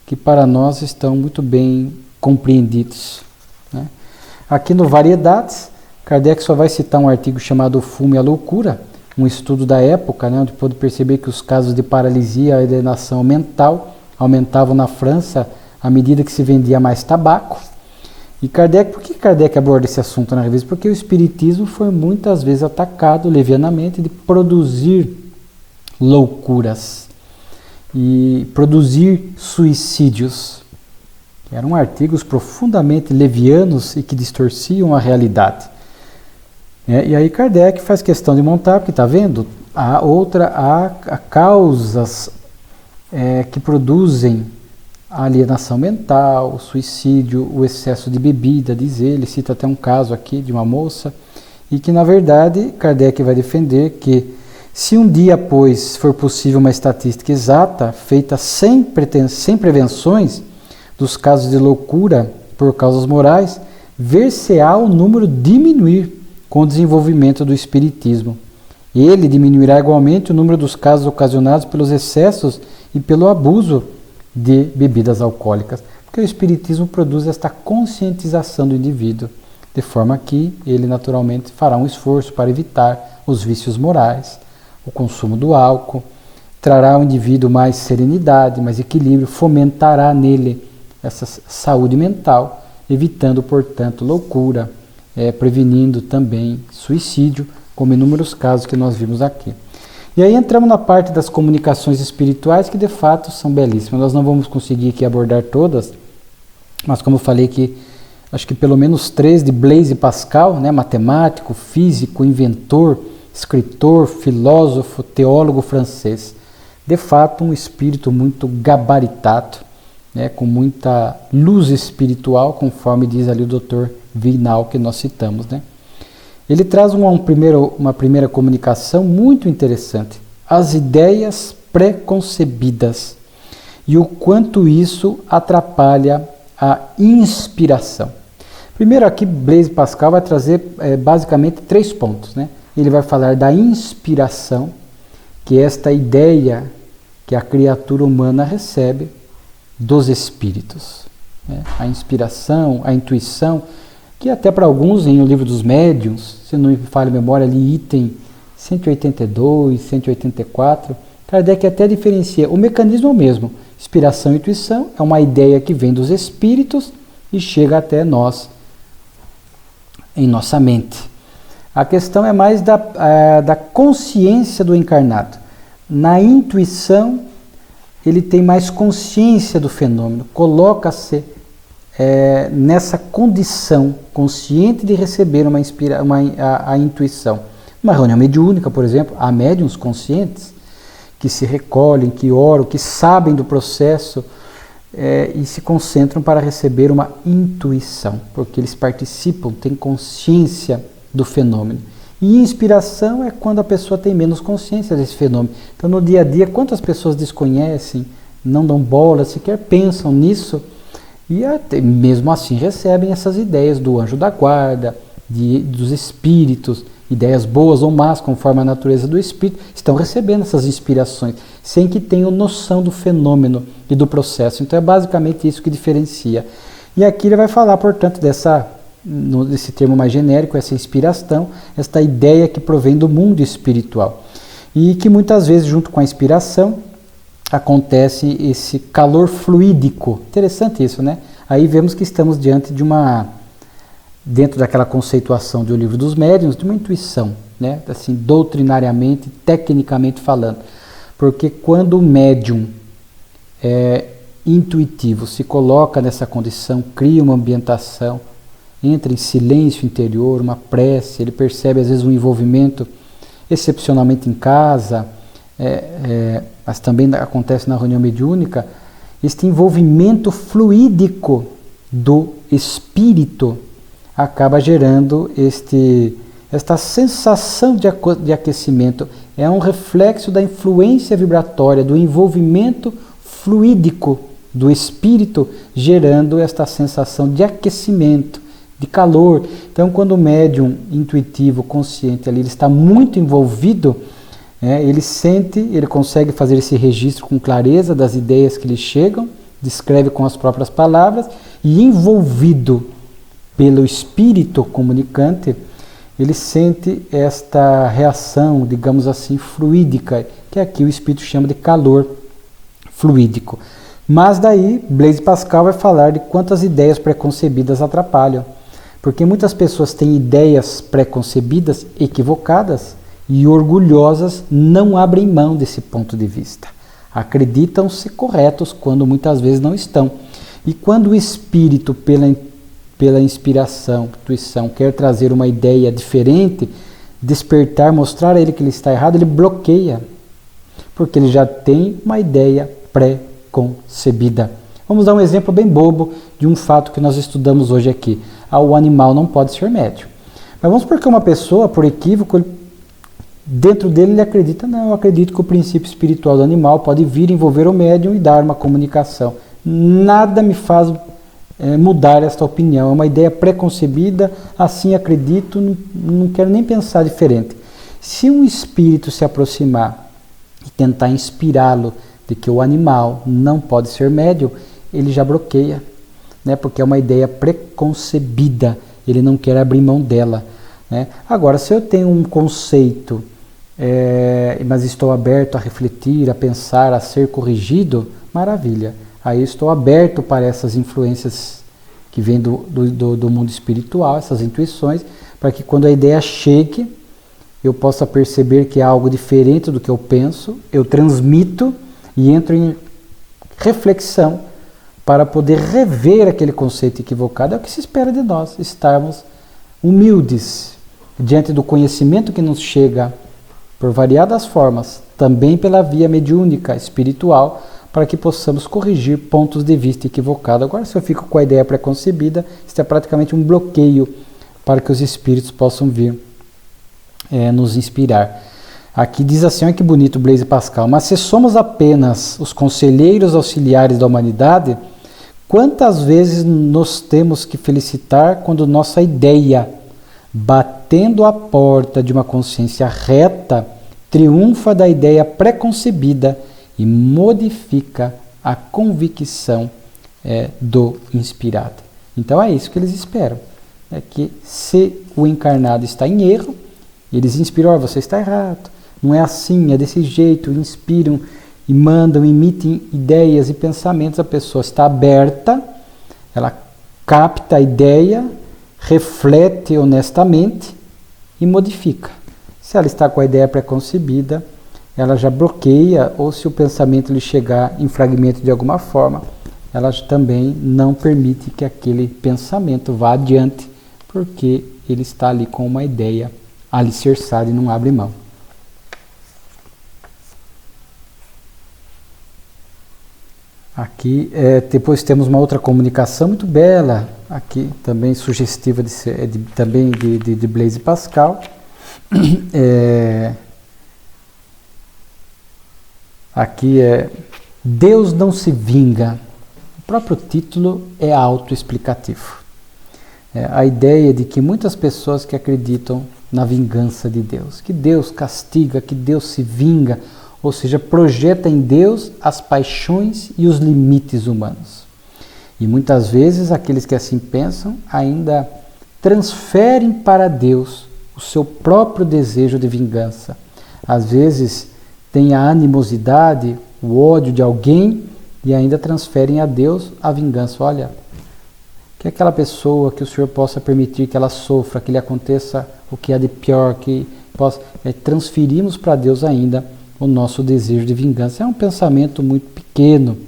Speaker 1: que para nós estão muito bem compreendidos, né. Aqui no Variedades, Kardec só vai citar um artigo chamado O Fumo e a Loucura, um estudo da época, né, onde pôde perceber que os casos de paralisia e alienação mental aumentavam na França à medida que se vendia mais tabaco. E Kardec, por que Kardec aborda esse assunto na revista? Porque o espiritismo foi muitas vezes atacado levianamente de produzir loucuras e produzir suicídios. Eram artigos profundamente levianos e que distorciam a realidade. E aí Kardec faz questão de montar, porque está vendo? Há causas que produzem a alienação mental, o suicídio, o excesso de bebida, diz ele, cita até um caso aqui de uma moça, e que na verdade Kardec vai defender que se um dia, pois, for possível uma estatística exata, feita sem prevenções, dos casos de loucura por causas morais, ver-se-á o número diminuir com o desenvolvimento do espiritismo. Ele diminuirá igualmente o número dos casos ocasionados pelos excessos e pelo abuso de bebidas alcoólicas, porque o espiritismo produz esta conscientização do indivíduo, de forma que ele naturalmente fará um esforço para evitar os vícios morais, o consumo do álcool, trará ao indivíduo mais serenidade, mais equilíbrio, fomentará nele essa saúde mental, evitando, portanto, loucura, prevenindo também suicídio, como inúmeros casos que nós vimos aqui. E aí entramos na parte das comunicações espirituais, que de fato são belíssimas. Nós não vamos conseguir aqui abordar todas, mas como eu falei que acho que pelo menos 3 de Blaise Pascal, né, matemático, físico, inventor, escritor, filósofo, teólogo francês. De fato, um espírito muito gabaritado, né, com muita luz espiritual, conforme diz ali o Dr. Vinal, que nós citamos, né? Ele traz uma primeira comunicação muito interessante, as ideias pré-concebidas e o quanto isso atrapalha a inspiração. Primeiro aqui, Blaise Pascal vai trazer basicamente 3 pontos, né? Ele vai falar da inspiração, que é esta ideia que a criatura humana recebe dos espíritos, né? A inspiração, a intuição, que até para alguns em O Livro dos Médiuns, se não me falha a memória, ali item 182, 184, Kardec até diferencia, o mecanismo é o mesmo, inspiração e intuição é uma ideia que vem dos espíritos e chega até nós, em nossa mente. A questão é mais da consciência do encarnado. Na intuição, ele tem mais consciência do fenômeno, coloca-se nessa condição consciente de receber a intuição. Uma reunião mediúnica, por exemplo, há médiuns conscientes que se recolhem, que oram, que sabem do processo e se concentram para receber uma intuição, porque eles participam, têm consciência do fenômeno. E inspiração é quando a pessoa tem menos consciência desse fenômeno. Então, no dia a dia, quantas pessoas desconhecem, não dão bola, sequer pensam nisso, e até, mesmo assim recebem essas ideias do anjo da guarda, dos espíritos, ideias boas ou más, conforme a natureza do espírito, estão recebendo essas inspirações, sem que tenham noção do fenômeno e do processo. Então é basicamente isso que diferencia. E aqui ele vai falar, portanto, desse termo mais genérico, essa inspiração, esta ideia que provém do mundo espiritual. E que muitas vezes, junto com a inspiração, acontece esse calor fluídico. Interessante isso, né? Aí vemos que estamos diante de dentro daquela conceituação do Livro dos Médiuns, de uma intuição, né? Assim, doutrinariamente, tecnicamente falando. Porque quando o médium intuitivo se coloca nessa condição, cria uma ambientação, entra em silêncio interior, uma prece, ele percebe às vezes um envolvimento excepcionalmente em casa, mas também acontece na reunião mediúnica, este envolvimento fluídico do espírito acaba gerando esta sensação de aquecimento. É um reflexo da influência vibratória, do envolvimento fluídico do espírito, gerando esta sensação de aquecimento, de calor. Então, quando o médium intuitivo, consciente ali, ele está muito envolvido, Ele sente, ele consegue fazer esse registro com clareza das ideias que lhe chegam, descreve com as próprias palavras, e envolvido pelo espírito comunicante, ele sente esta reação, digamos assim, fluídica, que aqui o espírito chama de calor fluídico. Mas daí, Blaise Pascal vai falar de quantas ideias preconcebidas atrapalham. Porque muitas pessoas têm ideias preconcebidas equivocadas e orgulhosas não abrem mão desse ponto de vista. Acreditam-se corretos quando muitas vezes não estão. E quando o espírito, pela inspiração, intuição, quer trazer uma ideia diferente, despertar, mostrar a ele que ele está errado, ele bloqueia. Porque ele já tem uma ideia pré-concebida. Vamos dar um exemplo bem bobo de um fato que nós estudamos hoje aqui. O animal não pode ser médium. Mas vamos supor que uma pessoa, por equívoco, dentro dele ele acredita, não, eu acredito que o princípio espiritual do animal pode vir, envolver o médium e dar uma comunicação. Nada me faz mudar esta opinião, é uma ideia preconcebida, assim acredito, não quero nem pensar diferente. Se um espírito se aproximar e tentar inspirá-lo de que o animal não pode ser médium, ele já bloqueia, né? Porque é uma ideia preconcebida, ele não quer abrir mão dela, né? Agora, se eu tenho um conceito, mas estou aberto a refletir, a pensar, a ser corrigido, maravilha. Aí estou aberto para essas influências que vêm do mundo espiritual, essas intuições, para que quando a ideia chegue, eu possa perceber que é algo diferente do que eu penso, eu transmito e entro em reflexão para poder rever aquele conceito equivocado. É o que se espera de nós, estarmos humildes diante do conhecimento que nos chega por variadas formas, também pela via mediúnica espiritual, para que possamos corrigir pontos de vista equivocados. Agora, se eu fico com a ideia preconcebida, isso é praticamente um bloqueio para que os espíritos possam vir nos inspirar. Aqui diz assim, olha que bonito Blaise Pascal: mas se somos apenas os conselheiros auxiliares da humanidade, quantas vezes nos temos que felicitar quando nossa ideia, batendo a porta de uma consciência reta, triunfa da ideia preconcebida e modifica a convicção do inspirado. Então é isso que eles esperam. É que se o encarnado está em erro, eles inspiram, você está errado, não é assim, é desse jeito, inspiram e mandam, emitem ideias e pensamentos, a pessoa está aberta, ela capta a ideia, reflete honestamente e modifica. Se ela está com a ideia preconcebida, ela já bloqueia, ou se o pensamento lhe chegar em fragmento de alguma forma, ela também não permite que aquele pensamento vá adiante, porque ele está ali com uma ideia alicerçada e não abre mão. Aqui depois temos uma outra comunicação muito bela, aqui também sugestiva de Blaise Pascal. Aqui Deus não se vinga. O próprio título é autoexplicativo. A ideia de que muitas pessoas que acreditam na vingança de Deus, que Deus castiga, que Deus se vinga, ou seja, projeta em Deus as paixões e os limites humanos. E muitas vezes aqueles que assim pensam ainda transferem para Deus o seu próprio desejo de vingança. Às vezes têm a animosidade, o ódio de alguém e ainda transferem a Deus a vingança. Olha, que aquela pessoa, que o Senhor possa permitir que ela sofra, que lhe aconteça o que há de pior, que possa... transferimos para Deus ainda o nosso desejo de vingança. É um pensamento muito pequeno.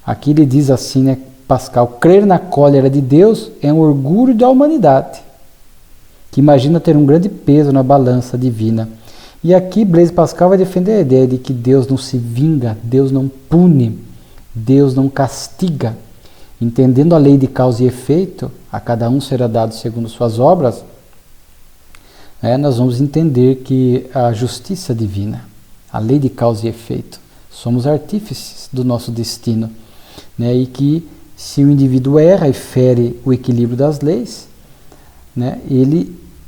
Speaker 1: Aqui ele diz assim, né, Pascal: crer na cólera de Deus é um orgulho da humanidade, que imagina ter um grande peso na balança divina. E aqui Blaise Pascal vai defender a ideia de que Deus não se vinga, Deus não pune, Deus não castiga. Entendendo a lei de causa e efeito, a cada um será dado segundo suas obras, nós vamos entender que a justiça divina, a lei de causa e efeito, somos artífices do nosso destino, né? E que se o indivíduo erra e fere o equilíbrio das leis,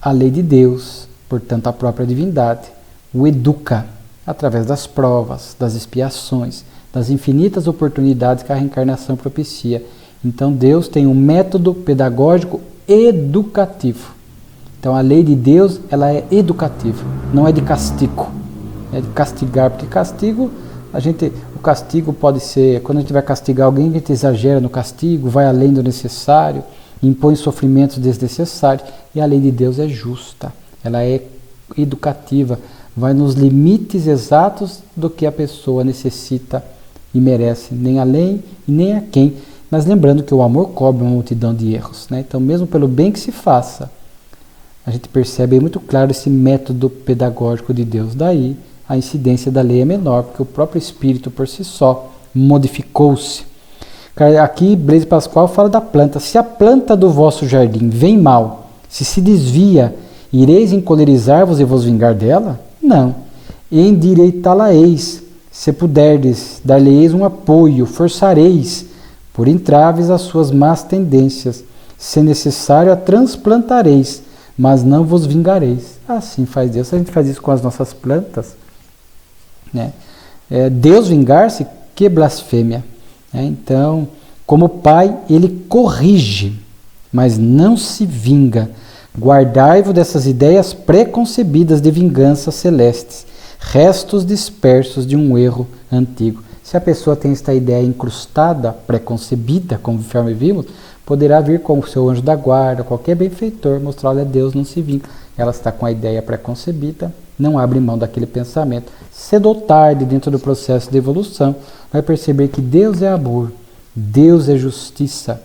Speaker 1: a lei de Deus, portanto a própria divindade, o educa através das provas, das expiações, das infinitas oportunidades que a reencarnação propicia. Então Deus tem um método pedagógico educativo. Então a lei de Deus, ela é educativa, não é de castigo. É de castigar, porque o castigo pode ser, quando a gente vai castigar alguém, a gente exagera no castigo, vai além do necessário, impõe sofrimentos desnecessários, e a lei de Deus é justa, ela é educativa, vai nos limites exatos do que a pessoa necessita e merece, nem além e nem a quem. Mas lembrando que o amor cobre uma multidão de erros, né? Então mesmo pelo bem que se faça, a gente percebe muito claro esse método pedagógico de Deus. Daí a incidência da lei é menor, porque o próprio Espírito por si só modificou-se. Aqui Blaise Pascal fala da planta. Se a planta do vosso jardim vem mal, se desvia, ireis encolerizar-vos e vos vingar dela? Não. Endireitá-la-eis, se puderdes, dar-lhe-eis um apoio, forçareis por entraves as suas más tendências. Se necessário, a transplantareis, mas não vos vingareis. Assim faz Deus. Se a gente faz isso com as nossas plantas, né? Deus vingar-se, que blasfêmia. Então, como Pai, Ele corrige, mas não se vinga. Guardai-vos dessas ideias preconcebidas de vinganças celestes, restos dispersos de um erro antigo. Se a pessoa tem esta ideia incrustada, preconcebida, conforme vimos, poderá vir com o seu anjo da guarda, qualquer benfeitor, mostrar, olha, Deus não se vinga. Ela está com a ideia preconcebida, não abre mão daquele pensamento. Cedo ou tarde, dentro do processo de evolução, vai perceber que Deus é amor, Deus é justiça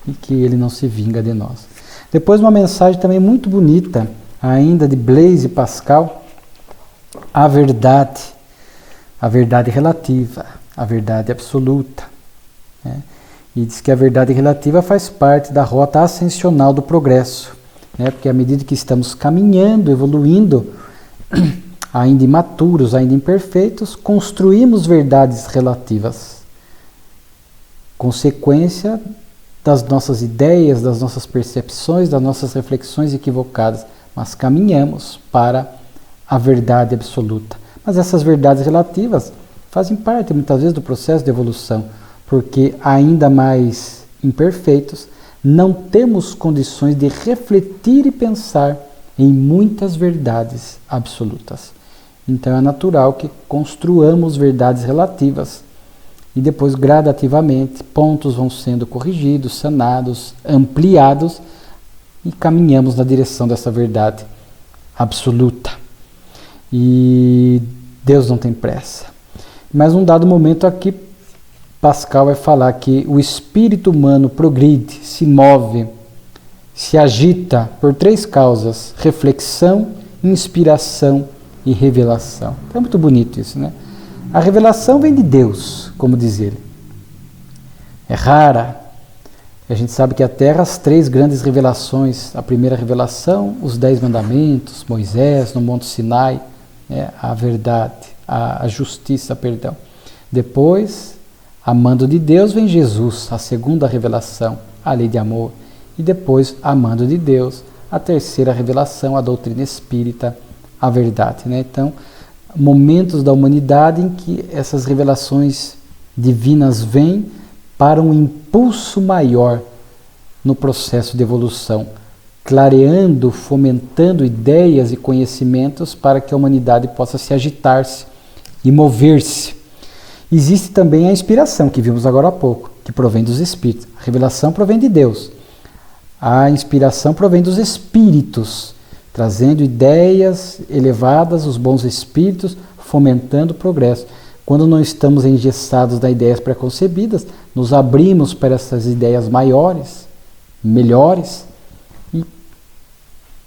Speaker 1: e que Ele não se vinga de nós. Depois uma mensagem também muito bonita, ainda de Blaise Pascal, a verdade relativa, a verdade absoluta. Né? E diz que a verdade relativa faz parte da rota ascensional do progresso, né? Porque à medida que estamos caminhando, evoluindo, ainda imaturos, ainda imperfeitos, construímos verdades relativas, consequência das nossas ideias, das nossas percepções, das nossas reflexões equivocadas, mas caminhamos para a verdade absoluta. Mas essas verdades relativas fazem parte, muitas vezes, do processo de evolução, porque ainda mais imperfeitos, não temos condições de refletir e pensar em muitas verdades absolutas. Então é natural que construamos verdades relativas e depois, gradativamente, pontos vão sendo corrigidos, sanados, ampliados e caminhamos na direção dessa verdade absoluta. E Deus não tem pressa. Mas num dado momento aqui, Pascal vai falar que o espírito humano progride, se move, se agita por 3 causas: reflexão, inspiração e revelação. Então é muito bonito isso, né? A revelação vem de Deus, como diz ele. É rara. A gente sabe que a Terra, as 3 grandes revelações, a primeira revelação, os 10 mandamentos, Moisés no Monte Sinai, a verdade, a justiça, perdão. Depois, a mando de Deus, vem Jesus, a segunda revelação, a lei de amor. E depois, a mando de Deus, a terceira revelação, a doutrina espírita, a verdade. Né? Então, momentos da humanidade em que essas revelações divinas vêm para um impulso maior no processo de evolução, clareando, fomentando ideias e conhecimentos para que a humanidade possa se agitar-se e mover-se. Existe também a inspiração, que vimos agora há pouco, que provém dos espíritos. A revelação provém de Deus. A inspiração provém dos espíritos, trazendo ideias elevadas, os bons espíritos, fomentando o progresso. Quando não estamos engessados nas ideias preconcebidas, nos abrimos para essas ideias maiores, melhores, e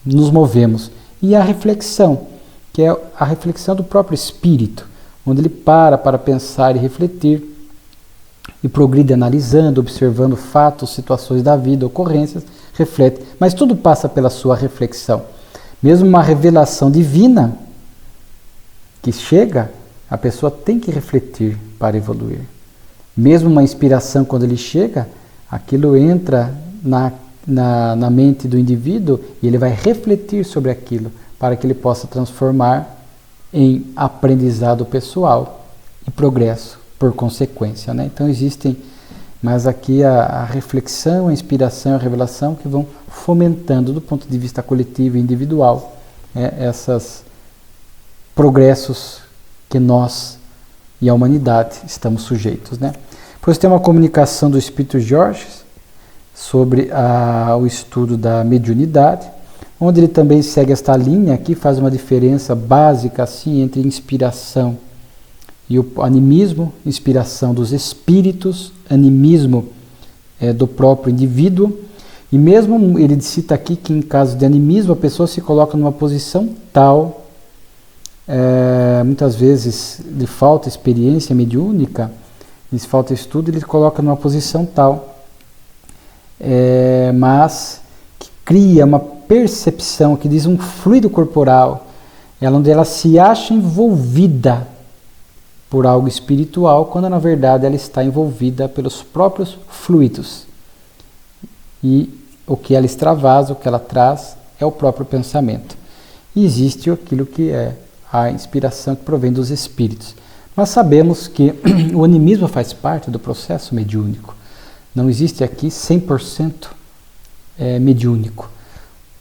Speaker 1: nos movemos. E a reflexão, que é a reflexão do próprio espírito, onde ele para pensar e refletir, e progride analisando, observando fatos, situações da vida, ocorrências, reflete. Mas tudo passa pela sua reflexão. Mesmo uma revelação divina que chega, a pessoa tem que refletir para evoluir. Mesmo uma inspiração, quando ele chega, aquilo entra na mente do indivíduo e ele vai refletir sobre aquilo para que ele possa transformar em aprendizado pessoal e progresso por consequência, né? Então existem, mas aqui a reflexão, a inspiração, a revelação que vão fomentando do ponto de vista coletivo e individual, esses progressos que nós e a humanidade estamos sujeitos, né? Depois tem uma comunicação do Espírito Jorge sobre o estudo da mediunidade, onde ele também segue esta linha aqui, faz uma diferença básica assim entre inspiração e o animismo, inspiração dos espíritos, animismo do próprio indivíduo. E mesmo ele cita aqui que em caso de animismo a pessoa se coloca numa posição tal, muitas vezes lhe falta experiência mediúnica, lhe falta estudo, ele coloca numa posição tal, mas que cria uma percepção, que diz um fluido corporal, onde ela se acha envolvida por algo espiritual, quando na verdade ela está envolvida pelos próprios fluidos. E o que ela extravasa, o que ela traz, é o próprio pensamento. E existe aquilo que é a inspiração que provém dos espíritos. Mas sabemos que o animismo faz parte do processo mediúnico. Não existe aqui 100% mediúnico.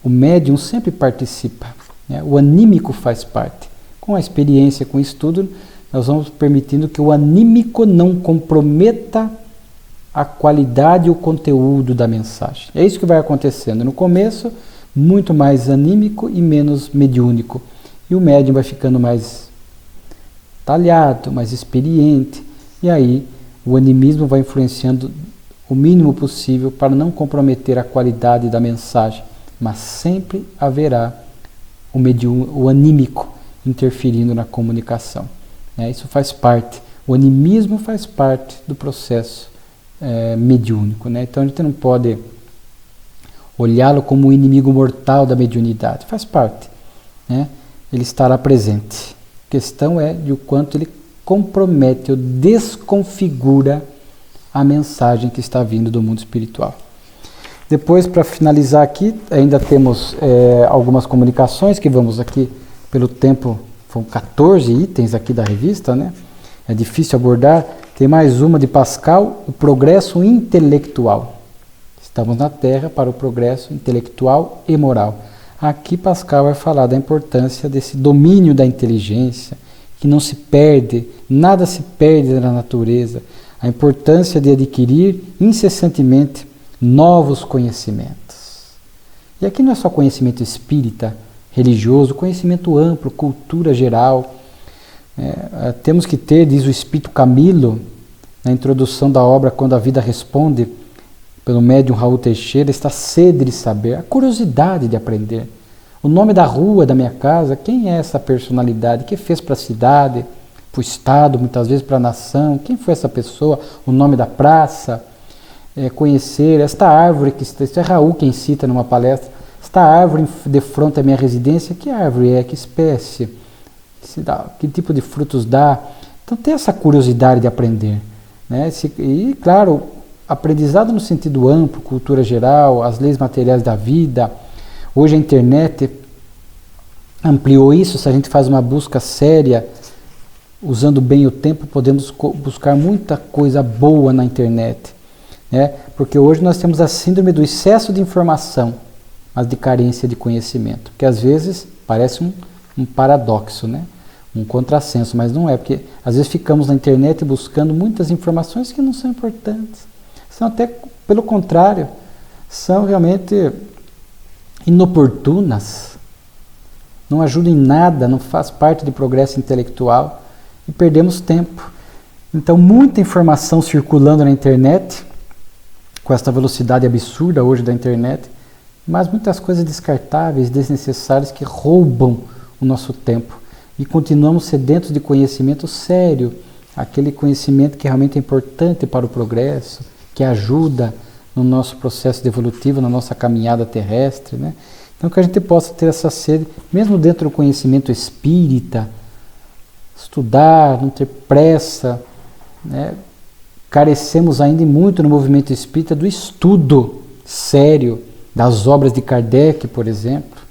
Speaker 1: O médium sempre participa, né? O anímico faz parte. Com a experiência, com o estudo, nós vamos permitindo que o anímico não comprometa a qualidade e o conteúdo da mensagem. É isso que vai acontecendo. No começo, muito mais anímico e menos mediúnico. E o médium vai ficando mais talhado, mais experiente. E aí o animismo vai influenciando o mínimo possível para não comprometer a qualidade da mensagem. Mas sempre haverá o anímico interferindo na comunicação. Isso faz parte. O animismo faz parte do processo mediúnico, né? Então a gente não pode olhá-lo como o inimigo mortal da mediunidade. Faz parte, né? Ele estará presente. A questão é de o quanto ele compromete ou desconfigura a mensagem que está vindo do mundo espiritual. Depois, para finalizar aqui, ainda temos algumas comunicações que vamos aqui, pelo tempo, foram 14 itens aqui da revista, né? É difícil abordar. Tem mais uma de Pascal, o progresso intelectual. Estamos na Terra para o progresso intelectual e moral. Aqui Pascal vai falar da importância desse domínio da inteligência, que não se perde, nada se perde na natureza. A importância de adquirir incessantemente novos conhecimentos. E aqui não é só conhecimento espírita, religioso, conhecimento amplo, cultura geral. Temos que ter, diz o Espírito Camilo, na introdução da obra Quando a Vida Responde, pelo médium Raul Teixeira, está sede de saber, a curiosidade de aprender. O nome da rua da minha casa, quem é essa personalidade? O que fez para a cidade, para o Estado, muitas vezes para a nação? Quem foi essa pessoa? O nome da praça? Conhecer esta árvore, que isso é Raul quem cita numa palestra, esta árvore de fronte à minha residência, que árvore é? Que espécie? Que tipo de frutos dá? Então tem essa curiosidade de aprender, né? E claro, aprendizado no sentido amplo, cultura geral, as leis materiais da vida. Hoje a internet ampliou isso. Se a gente faz uma busca séria, usando bem o tempo, podemos buscar muita coisa boa na internet, né? Porque hoje nós temos a síndrome do excesso de informação, mas de carência de conhecimento, que às vezes parece um paradoxo, né? Um contrassenso, mas não é, porque às vezes ficamos na internet buscando muitas informações que não são importantes. São até, pelo contrário, são realmente inoportunas, não ajudam em nada, não faz parte do progresso intelectual e perdemos tempo. Então, muita informação circulando na internet, com esta velocidade absurda hoje da internet, mas muitas coisas descartáveis, desnecessárias, que roubam o nosso tempo. E continuamos sedentos de conhecimento sério, aquele conhecimento que realmente é importante para o progresso, que ajuda no nosso processo evolutivo, na nossa caminhada terrestre, né? Então que a gente possa ter essa sede, mesmo dentro do conhecimento espírita, estudar, não ter pressa, né? Carecemos ainda muito no movimento espírita do estudo sério das obras de Kardec, por exemplo.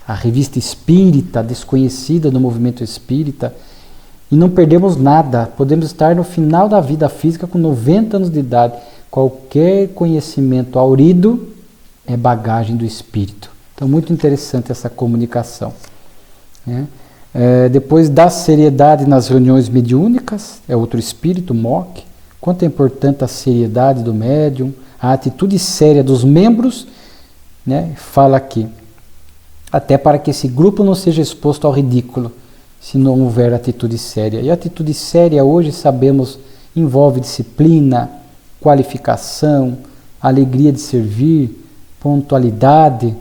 Speaker 1: a revista espírita, desconhecida no movimento espírita, e não perdemos nada. Podemos estar no final da vida física com 90 anos de idade. Qualquer conhecimento aurido é bagagem do espírito. Então, muito interessante essa comunicação, né? Depois da seriedade nas reuniões mediúnicas, é outro espírito, Mock. Quanto é importante a seriedade do médium, a atitude séria dos membros, né? Fala aqui, até para que esse grupo não seja exposto ao ridículo, se não houver atitude séria. E a atitude séria hoje, sabemos, envolve disciplina, qualificação, alegria de servir, pontualidade.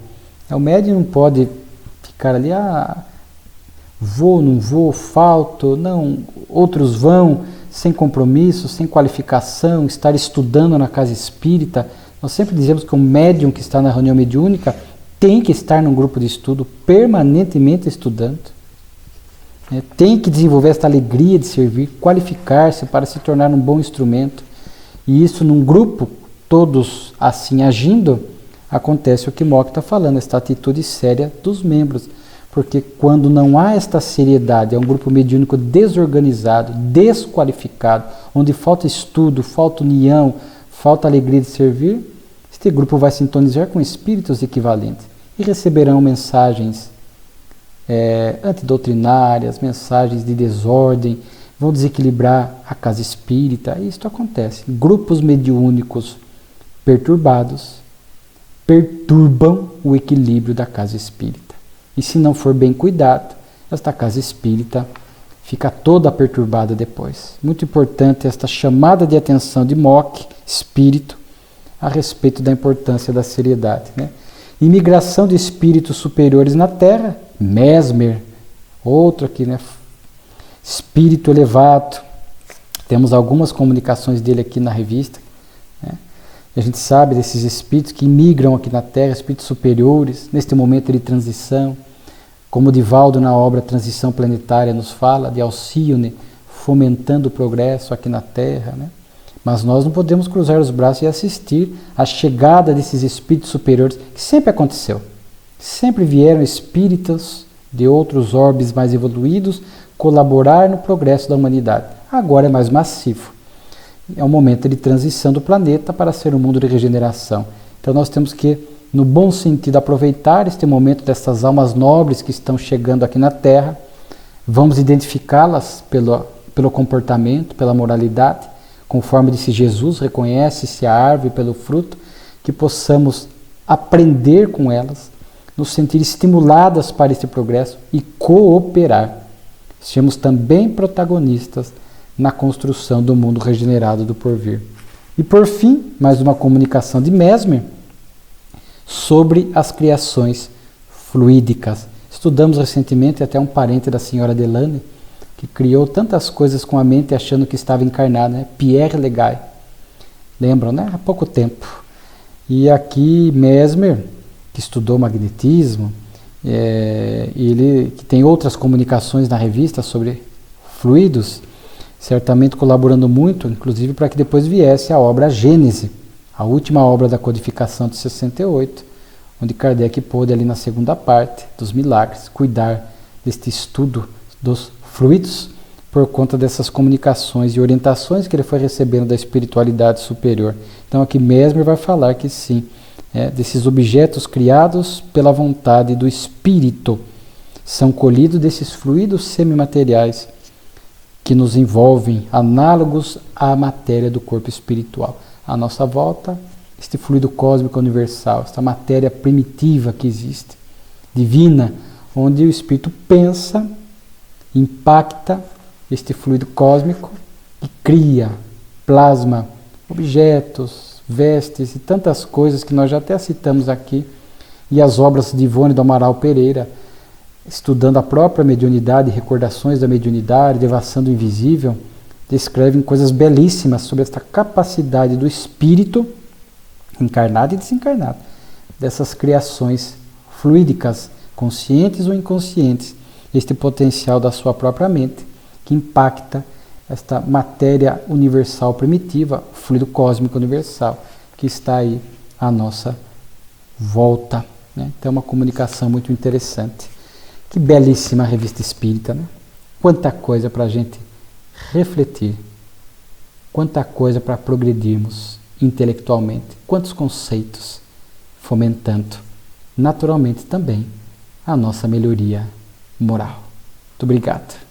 Speaker 1: O médium não pode ficar ali, vou, não vou, falto, não, outros vão, sem compromisso, sem qualificação, estar estudando na casa espírita. Nós sempre dizemos que o médium que está na reunião mediúnica tem que estar num grupo de estudo, permanentemente estudando. Tem que desenvolver esta alegria de servir, qualificar-se para se tornar um bom instrumento. E isso num grupo, todos assim agindo, acontece o que Mock está falando, esta atitude séria dos membros. Porque quando não há esta seriedade, é um grupo mediúnico desorganizado, desqualificado, onde falta estudo, falta união, falta alegria de servir, este grupo vai sintonizar com espíritos equivalentes e receberão mensagens antidoutrinárias, mensagens de desordem, vão desequilibrar a casa espírita. E isto acontece. Grupos mediúnicos perturbados perturbam o equilíbrio da casa espírita. E se não for bem cuidado, esta casa espírita fica toda perturbada depois. Muito importante esta chamada de atenção de Mock, espírito, a respeito da importância da seriedade, né? Imigração de espíritos superiores na Terra, Mesmer, outro aqui, né? Espírito elevado. Temos algumas comunicações dele aqui na revista, né? E a gente sabe desses espíritos que imigram aqui na Terra, espíritos superiores, neste momento de transição, como Divaldo na obra Transição Planetária nos fala, de Alcione, fomentando o progresso aqui na Terra, né? Mas nós não podemos cruzar os braços e assistir à chegada desses espíritos superiores, que sempre aconteceu. Sempre vieram espíritos de outros orbes mais evoluídos colaborar no progresso da humanidade. Agora é mais massivo. É um momento de transição do planeta para ser um mundo de regeneração. Então nós temos que, no bom sentido, aproveitar este momento dessas almas nobres que estão chegando aqui na Terra. Vamos identificá-las pelo comportamento, pela moralidade. Conforme disse Jesus, reconhece-se a árvore pelo fruto, que possamos aprender com elas, nos sentir estimuladas para este progresso e cooperar. Sermos também protagonistas na construção do mundo regenerado do porvir. E por fim, mais uma comunicação de Mesmer sobre as criações fluídicas. Estudamos recentemente até um parente da senhora Delane, que criou tantas coisas com a mente achando que estava encarnado, né? Pierre Legay. Lembram, né? Há pouco tempo. E aqui Mesmer, que estudou magnetismo, ele que tem outras comunicações na revista sobre fluidos, certamente colaborando muito, inclusive para que depois viesse a obra Gênese, a última obra da codificação de 68, onde Kardec pôde ali na segunda parte dos milagres cuidar deste estudo dos fluidos por conta dessas comunicações e orientações que ele foi recebendo da espiritualidade superior. Então aqui Mesmer vai falar que sim, desses objetos criados pela vontade do espírito, são colhidos desses fluidos semimateriais que nos envolvem, análogos à matéria do corpo espiritual. À nossa volta, este fluido cósmico universal, esta matéria primitiva que existe, divina, onde o espírito pensa, impacta este fluido cósmico e cria, plasma objetos, vestes e tantas coisas que nós já até citamos aqui. E as obras de Ivone do Amaral Pereira, estudando a própria mediunidade, recordações da mediunidade, devassando o invisível, descrevem coisas belíssimas sobre esta capacidade do espírito, encarnado e desencarnado, dessas criações fluídicas, conscientes ou inconscientes, este potencial da sua própria mente, que impacta esta matéria universal primitiva, o fluido cósmico universal, que está aí à nossa volta. né? Então é uma comunicação muito interessante. Que belíssima revista espírita, né? Quanta coisa para a gente refletir, quanta coisa para progredirmos intelectualmente, quantos conceitos, fomentando naturalmente também a nossa melhoria moral. Muito obrigado.